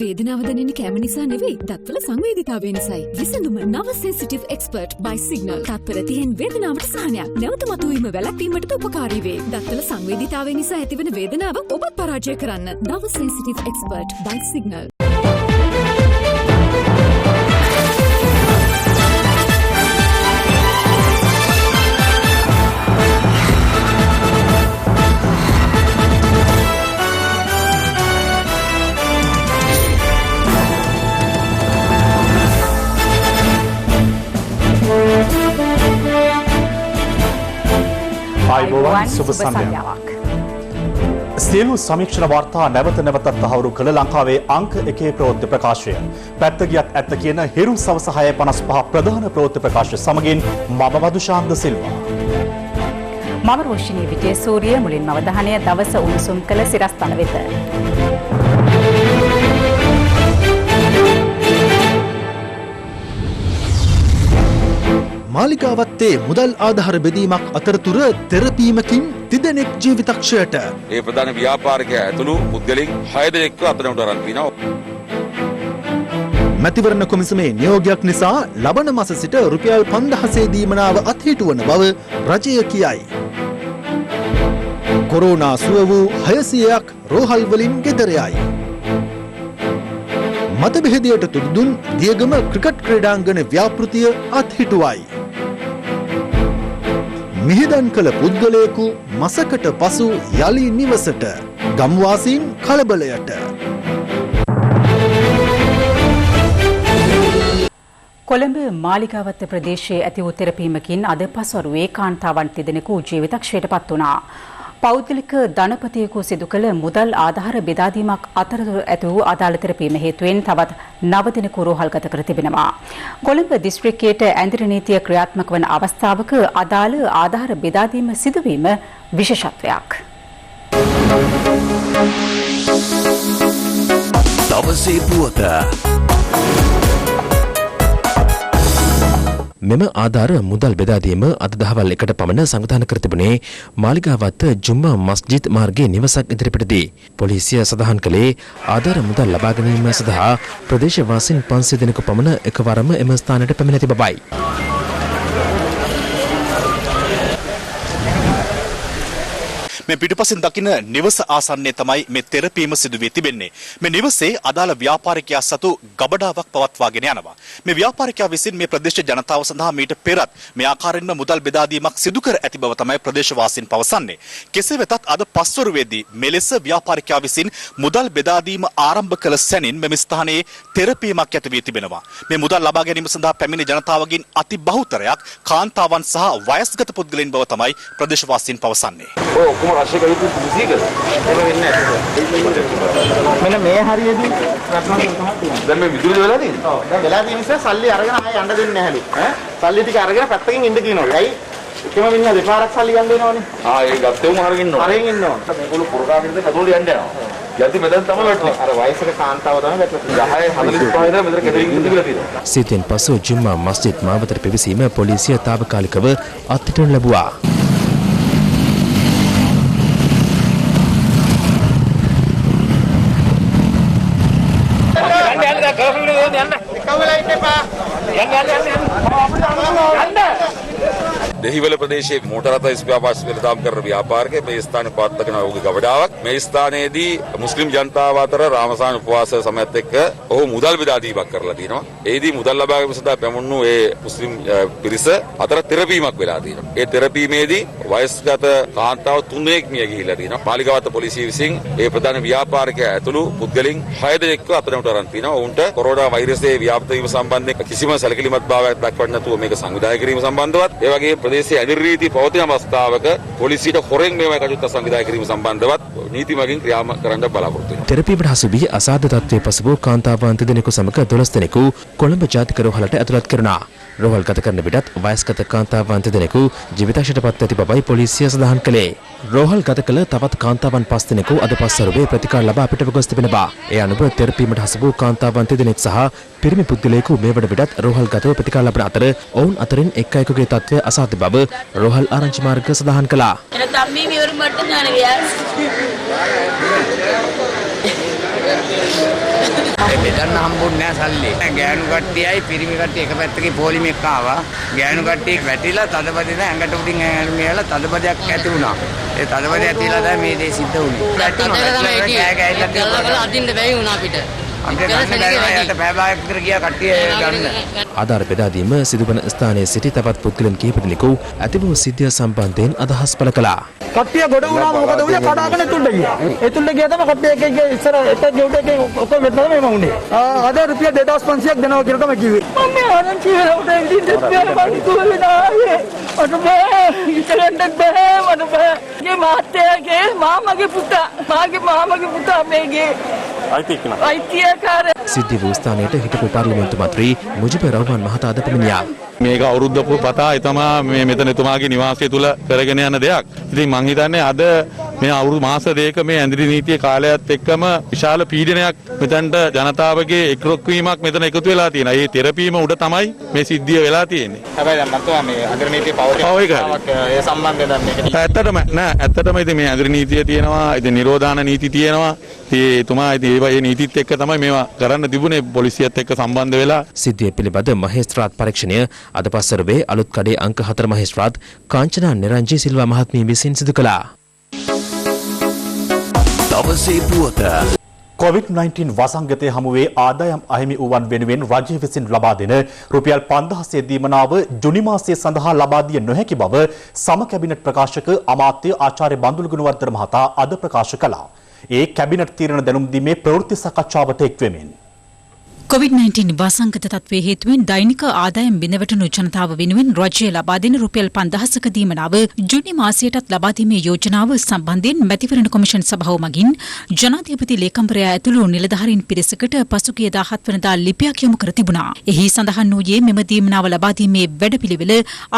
වේදනාව දැනෙන්නේ කැම නිසා නෙවෙයි, දත්වල සංවේදීතාවය නිසායි. විසඳුම නව සෙන්සිටිව් එක්ස්පර්ට් by සිග්නල්. තත්පර 30න් වේදනාවට සහනයක්. නැවත මතුවීම වැළැක්වීමට උපකාරී වේ. දත්වල සංවේදීතාවය නිසා ඇතිවන වේදනාව ඔබත් පරාජය කරන්න. නව සෙන්සිටිව් එක්ස්පර්ට් by සිග්නල්. ආයුබෝවන් සුබ සන්ධ්‍යාවක්. සියලු සමීක්ෂණ වාර්තා නැවත නැවතත් තහවුරු කළ ලංකාවේ අංක 1 ප්‍රවෘත්ති ප්‍රකාශය. පැත්ත ගියත් ඇත්ත කියන හිරු සවස 6:55 ප්‍රධාන ප්‍රවෘත්ති ප්‍රකාශ සමගින් මම වදුශාන්ත සිල්වා. මම රෝෂිනී විජේසූරිය. මුලින්ම අවධානය දවස උණුසුම් කළ සිරස්තල වෙත. මාලිගාවත්තේ මුදල් ආධාර බෙදීමක් අතරතුර තෙරපීමකින් තිදෙනෙක් ජීවිතක්ෂයට. ඒ ප්‍රධාන ව්‍යාපාරිකයා ඇතුළු පුද්ගලයන් 6 දෙනෙක්ව අත්අඩංගුවට අරන් තිනවා. මැතිවරණ කොමිසමේ නියෝගයක් නිසා ලබන මාස සිට රුපියල් 5000 දීමනාව අත්හිටුවන බව රජය කියයි. කොරෝනා සුව වූ 600ක් රෝහල් වලින් ගෙදර යයි. මතභේදයට තුඩුදුන් දියගම ක්‍රිකට් ක්‍රීඩාංගණ ව්‍යාපෘතිය අත්හිටුවයි. මිහිදන් කළ පුද්ගලයෙකු මසකට පසු යලි නිවසට. ගම්වාසීන් කලබලයට. කොළඹ මාලිගාවත්ත ප්‍රදේශයේ ඇති වූ තෙරපීමකින් අද පස්වරුවේ කාන්තාවන් තිදෙනෙකු ජීවිතක්ෂයට පත් වුණා. පෞද්ගලික ධනපතියෙකු සිදු කළ මුදල් ආධාර බෙදාදීමක් අතරතුර ඇති වූ අදාළ තෙරපීම හේතුවෙන් තවත් 9 දෙනෙකු රෝහල්ගත කර තිබෙනවා. කොළඹ දිස්ත්‍රික්කයට ඇඳිරි නීතිය ක්‍රියාත්මක වන අවස්ථාවක අදාළ ආධාර බෙදාදීම සිදුවීම විශේෂත්වයක්. දවසේ පුවත. මෙම ආධාර මුදල් බෙදාදීම අද දහවල් 1ට පමණ සංවිධානය කර තිබුණේ මාලිගාවත්ත ජුම්මා මස්ජිද් මාර්ගයේ නිවසක් ඉදිරිපිටදී. පොලිසිය සඳහන් කළේ ආධාර මුදල් ලබා ගැනීම සඳහා ප්‍රදේශවාසීන් 500 දෙනෙකු පමණ එකවරම එම ස්ථානයට පැමිණ ඇති බවයි. මේ පිටුපසින් දකින නිවස ආසන්නයේ තමයි මේ තෙරපීම සිදු වී තිබෙන්නේ. මේ නිවසේ අදාළ ව්‍යාපාරිකයා සතු ගබඩාවක් පවත්වාගෙන යනවා. මේ ව්‍යාපාරිකයා විසින් මේ ප්‍රදේශ ජනතාව සඳහා මීට පෙරත් මේ ආකාරයෙන්ම මුදල් බෙදාදීමක් සිදු කර ඇති බව තමයි ප්‍රදේශවාසීන් පවසන්නේ. කෙසේ වෙතත් අද පස්වරුවේදී මෙලෙස ව්‍යාපාරිකයා විසින් මුදල් බෙදාදීම ආරම්භ කළ සැනින් මෙම ස්ථානයේ තෙරපීමක් ඇති වී තිබෙනවා. මේ මුදල් ලබා ගැනීම සඳහා පැමිණි ජනතාවගෙන් අති බහුතරයක් කාන්තාවන් සහ වයස්ගත පුද්ගලයන් බව තමයි ප්‍රදේශවාසීන් පවසන්නේ. රශික යුතු මුසිකද එහෙම වෙන්නේ නැහැ. මෙන්න මේ හරියදී රත්නන් තුනක් තියෙනවා. දැන් මේ විදුලි වෙලා තියෙන්නේ. ඔව්. දැන් වෙලා තියෙන නිසා සල්ලි අරගෙන ආයෙ යන්න දෙන්නේ නැහැලු. සල්ලි ටික අරගෙන පැත්තකින් ඉන්න කියනවා. ඇයි? එකම මිනිහ දෙපාරක් සල්ලි ගන්න දෙනවනේ. ඒ ගත්තේම අරගෙන ඉන්නවා. අරගෙන ඉන්නවා. මේගොල්ලෝ පුරකාගෙනද කතෝලිය යන්න යනවා. යද්දි මෙතන තමයි වැටෙන්නේ. අර වයසක කාන්තාව තමයි වැටෙන්නේ. 10:45 ඉඳලා මෙතන කෙතරින් ඉඳලා තියෙනවා. සිතෙන් පසු ජුම්මා මස්ජිද් මාවතට පිවිසීම පොලිසිය තාවකාලිකව අත්හිටුවනු ලැබුවා. දෙහිවල ප්‍රදේශයේ මෝටර රථ ස්පෙයාර්ට්ස් වෙළඳාම් කරන ව්‍යාපාරිකයෙක් මේ ස්ථානයේ පවත්වාගෙන ඔහුගේ ගබඩාවක් මේ ස්ථානයේදී මුස්ලිම් ජනතාව අතර රාමසාන උපවාස සමයත් එක්ක ඔහු මුදල් බෙදා දීමක් කරලා තියෙනවා. ඒදී මුදල් ලබා ගැනීම සඳහා පැමුණු ඒ මුස්ලිම් පිරිස අතර තෙරපීමක් වෙලා තියෙනවා. ඒ තෙරපීමේදී වයස්ගත කාන්තාව 3 දෙනෙක් මිය ගිහිලා තියෙනවා. මාලිගාවත්ත පොලිසිය විසින් ඒ ප්‍රධාන ව්‍යාපාරිකයා ඇතුළු පුද්ගලයන් 6 දෙනෙක්ව අත්අඩංගුවට අරන් තිනවා. ඔවුන්ට කොරෝනා වෛරසයේ ව්‍යාප්ත වීම සම්බන්ධයෙන් කිසිම සැලකිලිමත් භාවයක් දක්වන්නේ නැතුව මේක සංවිධානය කිරීම සම්බන්ධවත් ඒ වගේම ප්‍රදේශයේ ඇඳිරි නීති පවතින අවස්ථාවක පොලිසියට හොරෙන් මේවා කටයුත්ත සංවිධානය කිරීම සම්බන්ධවත් නීති මගින් ක්‍රියාත්මක කරන්න බලාපොරොත්තු වෙනවා. තෙරපීමට හසු වී අසාධ්‍ය තත්ත්වයේ පසු වූ කාන්තාවන් දෙදෙනෙකු සමග 12 දෙනෙකු කොළඹ ජාතික රෝහලට ඇතුළත් කරනවා. රෝහල් ගත කරන විටත් වයස්ගත කාන්තාවන් දෙදෙනෙකු ජීවිතක්ෂයට පත් ඇති බවයි පොලිසිය සඳහන් කළේ. රෝහල් ගත කළ තවත් කාන්තාවන් 5 දෙනෙකු අද පස්වරුවේ ප්‍රතිකාර ලබා පිටව ගොස් තිබෙනවා. ඒ අනුව තෙරපීමට හසු වූ කාන්තාවන් දෙදෙනෙක් සහ පිරිමි පුද්ගලයෙකු මේ වන විටත් රෝහල් ගතව ප්‍රතිකාර ලබන අතර ඔවුන් අතරින් එක් අයෙකුගේ තත්ත්වය අසාධ්‍ය බව රෝහල් ආරංචි මාර්ග සඳහන් කළා. බෙදන්න හම්බුන්නේ නැහැ සල්ලි. ගෑනු කට්ටියයි පිරිමි කට්ටිය එක පැත්තකින් පොලිමෙක් ආවා. ගෑනු කට්ටිය වැටිලා තදබදින ඇඟට උඩින් ඇල්මියලා තදබදයක් ඇති වුණා. ඒ තදබදය ඇතිලා තමයි මේ දේ සිද්ධ වුනේ. වැටුණා. අදින්න බැරි වුණා අපිට. ආධාර බෙදාදීම සිදුවන ස්ථානයේ සිටි තවත් පුද්ගලයන් කිහිප දෙනෙකු ඇති වූ සිද්ධිය සම්බන්ධයෙන් අදහස් පළ කළා. කට්ටිය ගොඩ වුණාම මොකද උනේ කඩාගෙන තුඩ ගියා. ඒ තුඩ ගියා තමයි කට්ටිය එක ඉස්සර එක ගෙවුට එක ඔක්කොම මෙතන මේම උනේ. අද රුපියල් 2500ක් දෙනවා කියලා තමයි කිව්වේ. මම ආරංචි වෙලා උඩ ඉඳින් දෙපියල මං කිව්වේ නායේ. අත බෑ ඉතලෙන් බෑ මට බෑ. ගේ මාත්‍යාගේ මාමගේ පුතා මාගේ පුතා මේගේ අයිතියකාරය සිද්ධි වූ ස්ථානයට හිටපු පාර්ලිමේන්තු මන්ත්‍රී මුජිබ රහ්මාන් මහතා ද පැමිණියා. මේක අවුරුද්දක පතා තමයි මෙතන එතුමාගේ නිවාසය තුල කරගෙන යන දෙයක්. ඉතින් මං හිතන්නේ අද මේ අවුරුදු මාස දෙකක මේ ඇඳිරි නීතිය කාලයත් එක්කම විශාල පීඩනයක් මෙතනට ජනතාවගේ එක්රොක්වීමක් මෙතන එකතු වෙලා තියෙනවා. මේ තෙරපීම උඩ තමයි මේ සිද්ධිය වෙලා තියෙන්නේ. හැබැයි දැන් මම මේ ඇඳිරි නීතිය පවතින ඒ සම්බන්ධයෙන් දැන් මේක ඇත්තටම ඉතින් මේ ඇඳිරි නීතිය තියෙනවා. ඉතින් නිරෝධාන නීති තියෙනවා. ඉතින් එතුමා ඉතින් ඒ නීතිත් එක්ක තමයි මේවා කරන්න තිබුණේ පොලිසියත් එක්ක සම්බන්ධ වෙලා. සිද්ධිය පිළිබඳ මහේස්ත්‍රාත් පරීක්ෂණය අද පස්වරුවේ අලුත් කඩේ අංක 4 මහේස්ත්‍රාත් කාංචනා නිරංජී සිල්වා මහත්මිය විසින් සිදු කළා. COVID-19 වසංගතය හමුවේ ආදායම් අහිමි වූවන් වෙනුවෙන් රජය විසින් ලබා දෙන රුපියල් 500 දීමනාව ජුනි මාසයේ සඳහා ලබා දිය නොහැකි බව සම කැබිනට් ප්‍රකාශක අමාත්‍ය ආචාර්ය බන්දුල ගුණවර්ධන මහතා අද ප්‍රකාශ කළා. ඒ කැබිනට් තීරණ දැනුම් දීමේ ප්‍රවෘත්ති සාකච්ඡාවට එක් වෙමින් COVID-19 වසංගත තත්ත්වයේ හේතුවෙන් දෛනික ආදායම් බිඳවැටුණු ජනතාව වෙනුවෙන් රජය ලබා දෙන රුපියල් 5000ක දීමනාව ජුනි මාසයටත් ලබා දීමේ යෝජනාව සම්බන්ධයෙන් මැතිවරණ කොමිෂන් සභාව මගින් ජනාධිපති ලේකම්වරයා ඇතුළු නිලධාරීන් පිරිසකට පසුගිය 17 වනදා ලිපියක් යොමු කර තිබුණා. එහි සඳහන් වූයේ මෙම දීමනාව ලබා දීමේ වැඩපිළිවෙල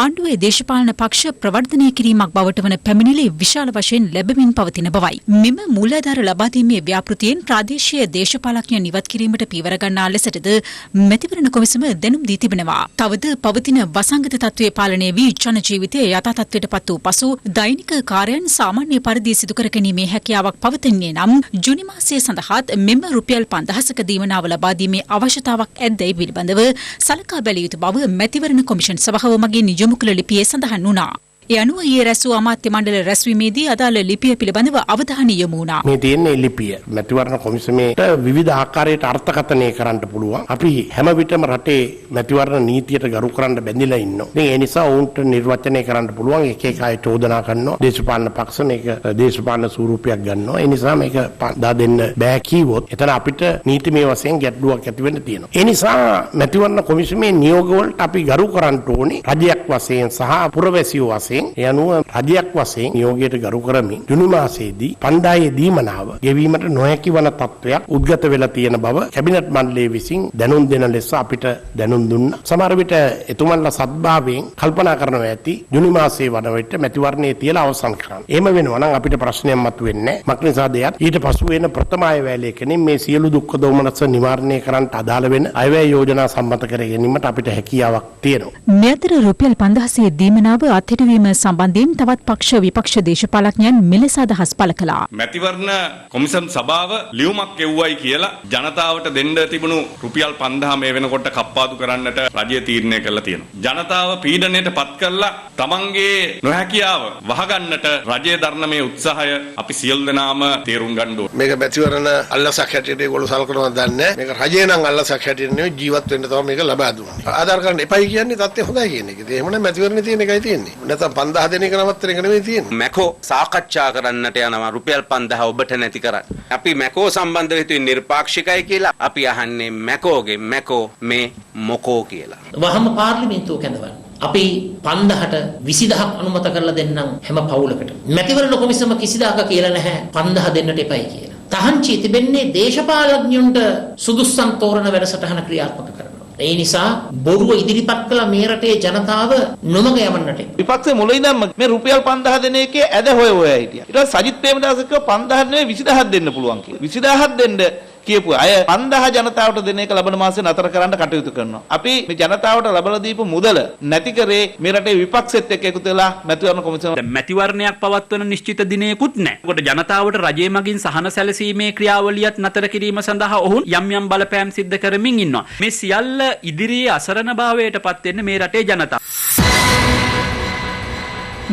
ආණ්ඩුවේ දේශපාලන පක්ෂ ප්‍රවර්ධනය කිරීමක් බවට වන පැමිණිලි විශාල වශයෙන් ලැබෙමින් පවතින බවයි. මෙම මූලාධාර ලබා දීමේ ව්‍යාපෘතියෙන් ප්‍රාදේශීය දේශපාලඥයන් ඉවත් කිරීමට පියවර ගන්නා ලෙසටද මැතිවරණ කොමිසම දැනුම් දී තිබෙනවා. තවද පවතින වසංගත තත්ත්වයේ පාලනය වී ජන ජීවිතය යථා තත්ත්වයට පත් වූ පසු දෛනික කාර්යයන් සාමාන්‍ය පරිදි සිදු කර ගැනීමේ හැකියාවක් පවතින්නේ නම් ජුනි මාසයේ සඳහාත් මෙම රුපියල් 5000ක දීමනාව ලබා දීමේ අවශ්‍යතාවක් ඇද්දැයි පිළිබඳව සලකා බැලිය යුතු බව මැතිවරණ කොමිෂන් සභාව මගින් යොමු කළ ලිපියේ සඳහන් වුණා. ඒ අනුව ඊයේ රැස් වූ අමාත්‍ය මණ්ඩල රැස්වීමේදී අදාළ ලිපිය පිළිබඳව අවධානය යොමු වුණා. මේ තියෙන්නේ ලිපිය මැතිවරණ කොමිසමේට විවිධ ආකාරයට අර්ථකථනය කරන්න පුළුවන්. අපි හැම විටම රටේ මැතිවරණ නීතියට ගරු කරන්න බැඳිලා ඉන්නවා. ඉතින් ඒ නිසා උන්ට නිර්වචනය කරන්න පුළුවන් එක එක අය චෝදනා කරනවා. දේශපාලන පක්ෂ මේක දේශපාලන ස්වරූපයක් ගන්නවා. ඒ නිසා මේක දා දෙන්න බෑ කීවොත් එතන අපිට නීතිමය වශයෙන් ගැටලුවක් ඇති වෙන්න තියෙනවා. ඒ නිසා මැතිවරණ කොමිසමේ නියෝගවලට අපි ගරු කරන්න ඕනේ රජයක් වශයෙන් සහ පුරවැසියෝ වශයෙන්. ඒ අනුව රජයක් වශයෙන් නියෝගයට ගරු කරමින් ජුනි මාසයේදී 5000 දීමනාව ගෙවීමට නොහැකි වන තත්ත්වයක් උද්ගත වෙලා තියෙන බව කැබිනට් මණ්ඩලය විසින් දැනුම් දෙන ලෙස අපිට දැනුම් දුන්නා. සමහර විට එතුමන්ලා සත්භාවයෙන් කල්පනා කරනවා ඇති ජුනි මාසයේ වන විට මැතිවරණයේ තියලා අවසන් කරන්න. එහෙම වෙනවා නම් අපිට ප්‍රශ්නයක් මතුවෙන්නේ නැහැ. මක්නිසා දෙයක් ඊට පසු වෙන ප්‍රථම අයවැය ලේඛනයේ මේ සියලු දුක්ඛ දෝමනස නිවාරණය කරන්නට අදාළ වෙන අයවැය යෝජනා සම්මත කර ගැනීමට අපිට හැකියාවක් තියෙනවා. මේ අතර රුපියල් 5000 දීමනාව අත්හිටුවීම සම්බන්ධයෙන් තවත් පක්ෂ විපක්ෂ දේශපාලඥයන් මෙලෙස අදහස් පළ කළා. මැතිවරණ කොමිසම් සභාව ලියුමක් එව්වයි කියලා ජනතාවට දෙන්න තිබුණු රුපියල් 5000 මේ වෙනකොට කප්පාදු කරන්නට රජය තීරණය කළා තියෙනවා. ජනතාව පීඩනයට පත් කරලා තමන්ගේ නොහැකියාව වහගන්නට රජය දරන මේ උත්සාහය අපි සියලු දෙනාම තේරුම් ගන්න ඕනේ. මේක මැතිවරණ අල්ලසක් හැටියට ඒගොල්ලෝ සලකනවා දන්නේ. මේක රජය නම් අල්ලසක් හැටියට නෙවෙයි ජීවත් වෙන්න තමයි මේක ලබා දුන්නේ. ආධාර කාර්ඩ් එපයි කියන්නේ තත්ත්වය හොඳයි කියන එක. ඉතින් එහෙමනම් මැතිවරණේ තියෙන එකයි තියෙන්නේ. නැත්නම් 5000 දෙන එක නමත්තර එක නෙවෙයි තියෙන්නේ. මැකෝ සාකච්ඡා කරන්නට යනවා රුපියල් 5000 ඔබට නැති කරන්න. අපි මැකෝ සම්බන්ධව හිතුවේ නිර්පාක්ෂිකයි කියලා. අපි අහන්නේ මැකෝගේ මැකෝ මේ මොකෝ කියලා. වහම පාර්ලිමේන්තුව කැඳවන්න. අපි 5000ට 20000ක් අනුමත කරලා දෙන්නම් හැම පවුලකට. මැතිවරණ කොමිසම කිසිදාක කියලා නැහැ 5000 දෙන්නට එපයි කියලා. තහංචි තිබෙන්නේ දේශපාලඥයන්ට සුදුස්සන් තෝරන වැඩසටහන ක්‍රියාත්මක කරනවා. ඒ නිසා බොරුව ඉදිරිපත් කළ මේ රටේ ජනතාව නොමග යවන්නට. විපක්ෂයේ මුල ඉඳන්ම මේ රුපියල් 5000 දෙන එකේ ඇද හොය හිටියා. ඊට පස්සේ සජිත් ප්‍රේමදාස කිව්වා 5000 නෙවෙයි 20000ක් දෙන්න පුළුවන් කියලා. 20000ක් දෙන්න කියපු අය 5000 ජනතාවට දෙන එක ලබන මාසේ නතර කරන්න කටයුතු කරනවා. අපි මේ ජනතාවට ලබලා දීපු මුදල නැති කරේ මේ රටේ විපක්ෂෙත් එක්ක එකතු වෙලා මැතිවරණ කොමිසම මැතිවරණයක් පවත්වන නිශ්චිත දිනයකුත් නැහැ. ඒකට ජනතාවට රජය මගින් සහන සැලසීමේ ක්‍රියාවලියත් නතර කිරීම සඳහා ඔවුන් යම් යම් බලපෑම් සිද්ධ කරමින් ඉන්නවා. මේ සියල්ල ඉදිරියේ අසරණභාවයට පත් වෙන්නේ මේ රටේ ජනතාව.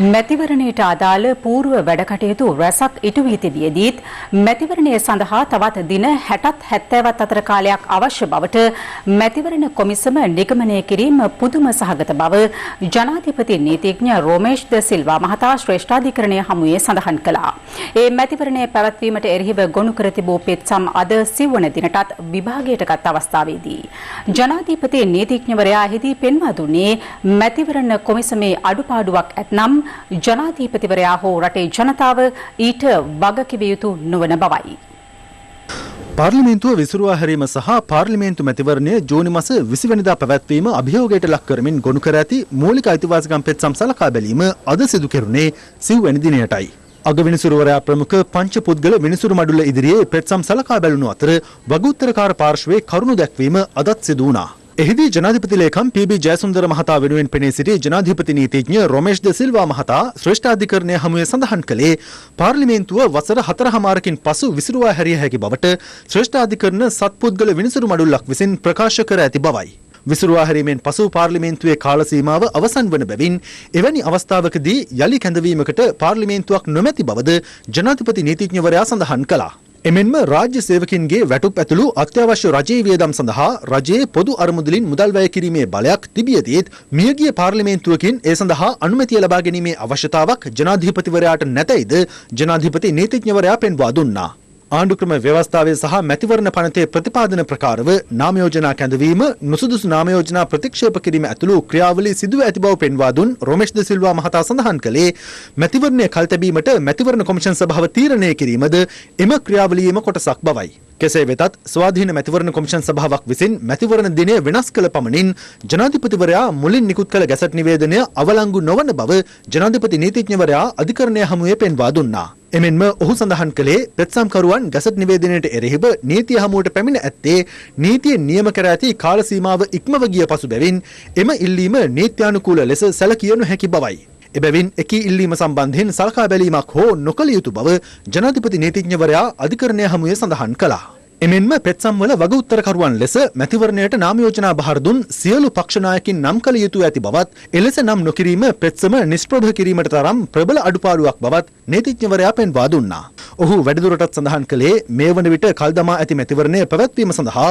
මැතිවරණයට අදාළ పూర్ව වැඩ කටයුතු රැසක් ඉටු වී තිබියදීත් මැතිවරණය සඳහා තවත් දින 60ත් 70ත් අතර කාලයක් අවශ්‍ය බවට මැතිවරණ කොමිසම නිගමනය කිරීම පුදුම සහගත බව ජනාධිපති නීතිඥ රොමේෂ් ද සිල්වා මහතා ශ්‍රේෂ්ඨාධිකරණය හමුවේ සඳහන් කළා. ඒ මැතිවරණය පැවැත්වීමට එරෙහිව ගොනු කර තිබූ පෙත්සම් අද සිව්වන දිනටත් විභාගයට ගත් අවස්ථාවේදී ජනාධිපති නීතිඥවරයා එහිදී පෙන්වා දුන්නේ මැතිවරණ කොමිසමේ අඩුපාඩුවක් ඇතනම් ජනාධිපතිවරයා හෝ රටේ ජනතාව ඊට වගකිව යුතු නොවන බවයි. පාර්ලිමේන්තුව විසිරුවා හැරීම සහ පාර්ලිමේන්තු මැතිවරණය ජූනි මාස 20 වෙනිදා පැවැත්වීම අභියෝගයට ලක් කරමින් ගොනු කර ඇති මූලික අයිතිවාසිකම් පෙත්සම් සලකා බැලීම අද සිදු කෙරුණේ 9 වෙනි දිනයටයි. අග විනිසුරුවරයා ප්‍රමුඛ පංච පුද්ගල විනිසුරු මඩුල්ල ඉදිරියේ පෙත්සම් සලකා බැලුණු අතර වගඋත්තරකාර පාර්ශ්වයේ කරුණු දැක්වීම අදත් සිදු වුණා. එහිදී ජනාධිපති ලේකම් පී.බී. ජයසුන්දර මහතා වෙනුවෙන් පෙනී සිටි ජනාධිපති නීතිඥ රොමේෂ් ද සිල්වා මහතා ශ්‍රේෂ්ඨාධිකරණය හමුවේ සඳහන් කළේ පාර්ලිමේන්තුව වසර 4.5කින් පසු විසිරුවා හැරිය හැකි බවට ශ්‍රේෂ්ඨාධිකරණ සත්පුද්ගල විනිසුරු මඩුල්ලක් විසින් ප්‍රකාශ කර ඇති බවයි. විසිරුවා හැරීමෙන් පසු පාර්ලිමේන්තුවේ කාල සීමාව අවසන් වන බැවින් එවැනි අවස්ථාවකදී යලි කැඳවීමකට පාර්ලිමේන්තුවක් නොමැති බවද ජනාධිපති නීතිඥවරයා සඳහන් කළා. එමෙන්ම රාජ්‍ය සේවකින්ගේ වැටුප් ඇතුළු අත්‍යවශ්‍ය රජයේ වියදම් සඳහා රජයේ පොදු අරමුදලින් මුදල් වැය කිරීමේ බලයක් තිබියදීත් මියගිය පාර්ලිමේන්තුවකින් ඒ සඳහා අනුමැතිය ලබා ගැනීමේ අවශ්‍යතාවක් ජනාධිපතිවරයාට නැතයිද ජනාධිපති නීතිඥවරයා පෙන්වා දුන්නා. ආණ්ඩුක්‍රම ව්‍යවස්ථාවේ සහ මැතිවරණ පනතේ ප්‍රතිපාදන ප්‍රකාරව නාම යෝජනා කැඳවීම නුසුදුසු නාම යෝජනා ප්‍රතික්ෂේප කිරීම ඇතුළු ක්‍රියාවලි සිදුව ඇති බව පෙන්වා දුන් රොමේෂ් ද සිල්වා මහතා සඳහන් කළේ මැතිවරණය කල්තැබීමට මැතිවරණ කොමිෂන් සභාව තීරණය කිරීමද එම ක්‍රියාවලියේම කොටසක් බවයි. කෙසේ වෙතත් ස්වාධීන මැතිවරණ කොමිෂන් සභාවක් විසින් මැතිවරණ දිනය වෙනස් කළ පමණින් ජනාධිපතිවරයා මුලින් නිකුත් කළ ගැසට් නිවේදනය අවලංගු නොවන බව ජනාධිපති නීතිඥවරයා අධිකරණය හමුවේ පෙන්වා දුන්නා. එමෙන්ම ඔහු සඳහන් කළේ පෙත්සම්කරුවන් ගැසට් නිවේදනයට එරෙහිව නීතිය හමුවට පැමිණ ඇත්තේ නීතියෙන් නියම කර ඇති කාල සීමාව ඉක්මව ගිය පසු බැවින් එම ඉල්ලීම නීත්‍යානුකූල ලෙස සැලකිය නොහැකි බවයි. එබැවින් එකී ඉල්ලීම සම්බන්ධයෙන් සලකා බැලීමක් හෝ නොකළ යුතු බව ජනාධිපති නීතිඥවරයා අධිකරණය හමුවේ සඳහන් කළා. එමෙන්ම පෙත්සම්වල වගඋත්තරකරුවන් ලෙස මැතිවරණයට නාම යෝජනා බහර දුන් සියලු පක්ෂ නායකින් නම් කළ යුතු ඇති බවත් එලෙස නම් නොකිරීම පෙත්සම නිෂ්ප්‍රභ කිරීමට තරම් ප්‍රබල අඩුපාඩුවක් බවත් නීතිඥවරයා පෙන්වා දුන්නා. ඔහු වැඩිදුරටත් සඳහන් කළේ මේ වන විට කල්දමා ඇති මැතිවරණය පැවැත්වීම සඳහා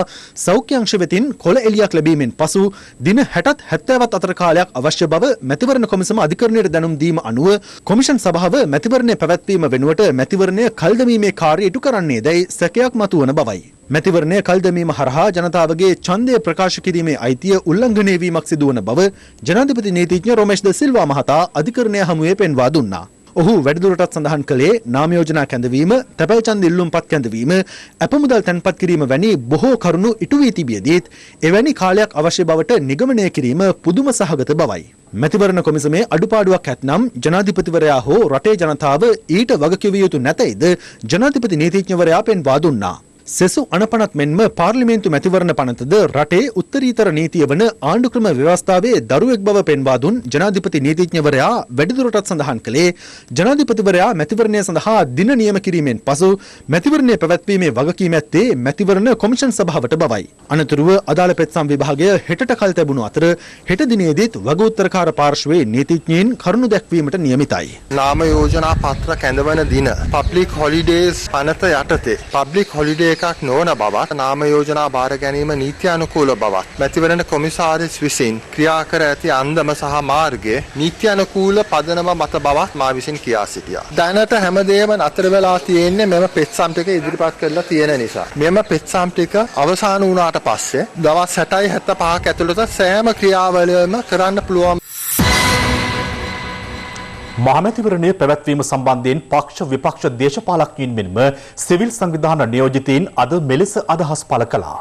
සෞඛ්‍ය අංශ වෙතින් කොළ එළියක් ලැබීමෙන් පසු දින 60ත් 70ත් අතර කාලයක් අවශ්‍ය බව මැතිවරණ කොමිසම අධිකරණයට දැනුම් දීම අනුව කොමිෂන් සභාව මැතිවරණය පැවැත්වීම වෙනුවට මැතිවරණය කල්දමීමේ කාර්යය ඉටු කරන්නේ දැයි සැකයක් මතුවන බවයි. මැතිවරණය කල්දමීම හරහා ජනතාවගේ ඡන්දය ප්‍රකාශ කිරීමේ අයිතිය උල්ලංඝනය වීමක් සිදුවන බව ජනාධිපති නීතිඥ රොමේෂ් ද සිල්වා මහතා අධිකරණය හමුවේ පෙන්වා දුන්නා. ඔහු වැඩිදුරටත් සඳහන් කළේ නාම යෝජනා කැඳවීම, තැපැල් ඡන්ද ඉල්ලුම්පත් කැඳවීම, අපමුදල් තැන්පත් කිරීම වැනි බොහෝ කරුණු ඉටු වී තිබියදීත් එවැනි කාලයක් අවශ්‍ය බවට නිගමනය කිරීම පුදුම සහගත බවයි. මැතිවරණ කොමිසමේ අඩුපාඩුවක් ඇතනම් ජනාධිපතිවරයා හෝ රටේ ජනතාව ඊට වගකිව යුතු නැතයිද ජනාධිපති නීතිඥවරයා පෙන්වා දුන්නා. සෙසු අනපනත් මෙන්ම පාර්ලිමේන්තු මැතිවරණ පනතද රටේ උත්තරීතර නීතිය වන ආණ්ඩුක්‍රම ව්‍යවස්ථාවේ දරුවෙක් බව පෙන්වා දුන් ජනාධිපති නීතිඥවරයා වැඩිදුරටත් සඳහන් කළේ ජනාධිපතිවරයා මැතිවරණය සඳහා දින නියම කිරීමෙන් පසු මැතිවරණය පැවැත්වීමේ වගකීම ඇත්තේ මැතිවරණ කොමිෂන් සභාවට බවයි. අනතුරුව අදාළ පෙත්සම් විභාගය හෙටට කල් තැබුණු අතර හෙට දිනේදීත් වගඋත්තරකාර පාර්ශ්වයේ නීතිඥයින් කරුණු දැක්වීමට නියමිතයි. නාම යෝජනා පත්‍ර කැඳවන දින පබ්ලික් හොලිඩේස් පනත යටතේ පබ්ලික් හොලිඩේ එකක් නොවන බවත් නාම යෝජනා බාර ගැනීම නීත්‍යානුකූල බවත් මැතිවරණ කොමිසාරිස් විසින් ක්‍රියා කර ඇති අන්දම සහ මාර්ගය නීත්‍යානුකූල පදනම මත බවත් මා විසින් කියා සිටියා. දැනට හැමදේම නතර වෙලා තියෙන්නේ මෙම පෙත්සම් ටික ඉදිරිපත් කරලා තියෙන නිසා. මෙම පෙත්සම් ටික අවසන් වුණාට පස්සේ දවස් 60යි 75ක් ඇතුළත සෑම ක්‍රියාවලියම කරන්න පුළුවන්. මහමැතිවරණය පැවැත්වීම සම්බන්ධයෙන් පක්ෂ විපක්ෂ දේශපාලඥයින් මෙන්ම සිවිල් සංවිධාන නියෝජිතයින් අද මෙලෙස අදහස් පළ කළා.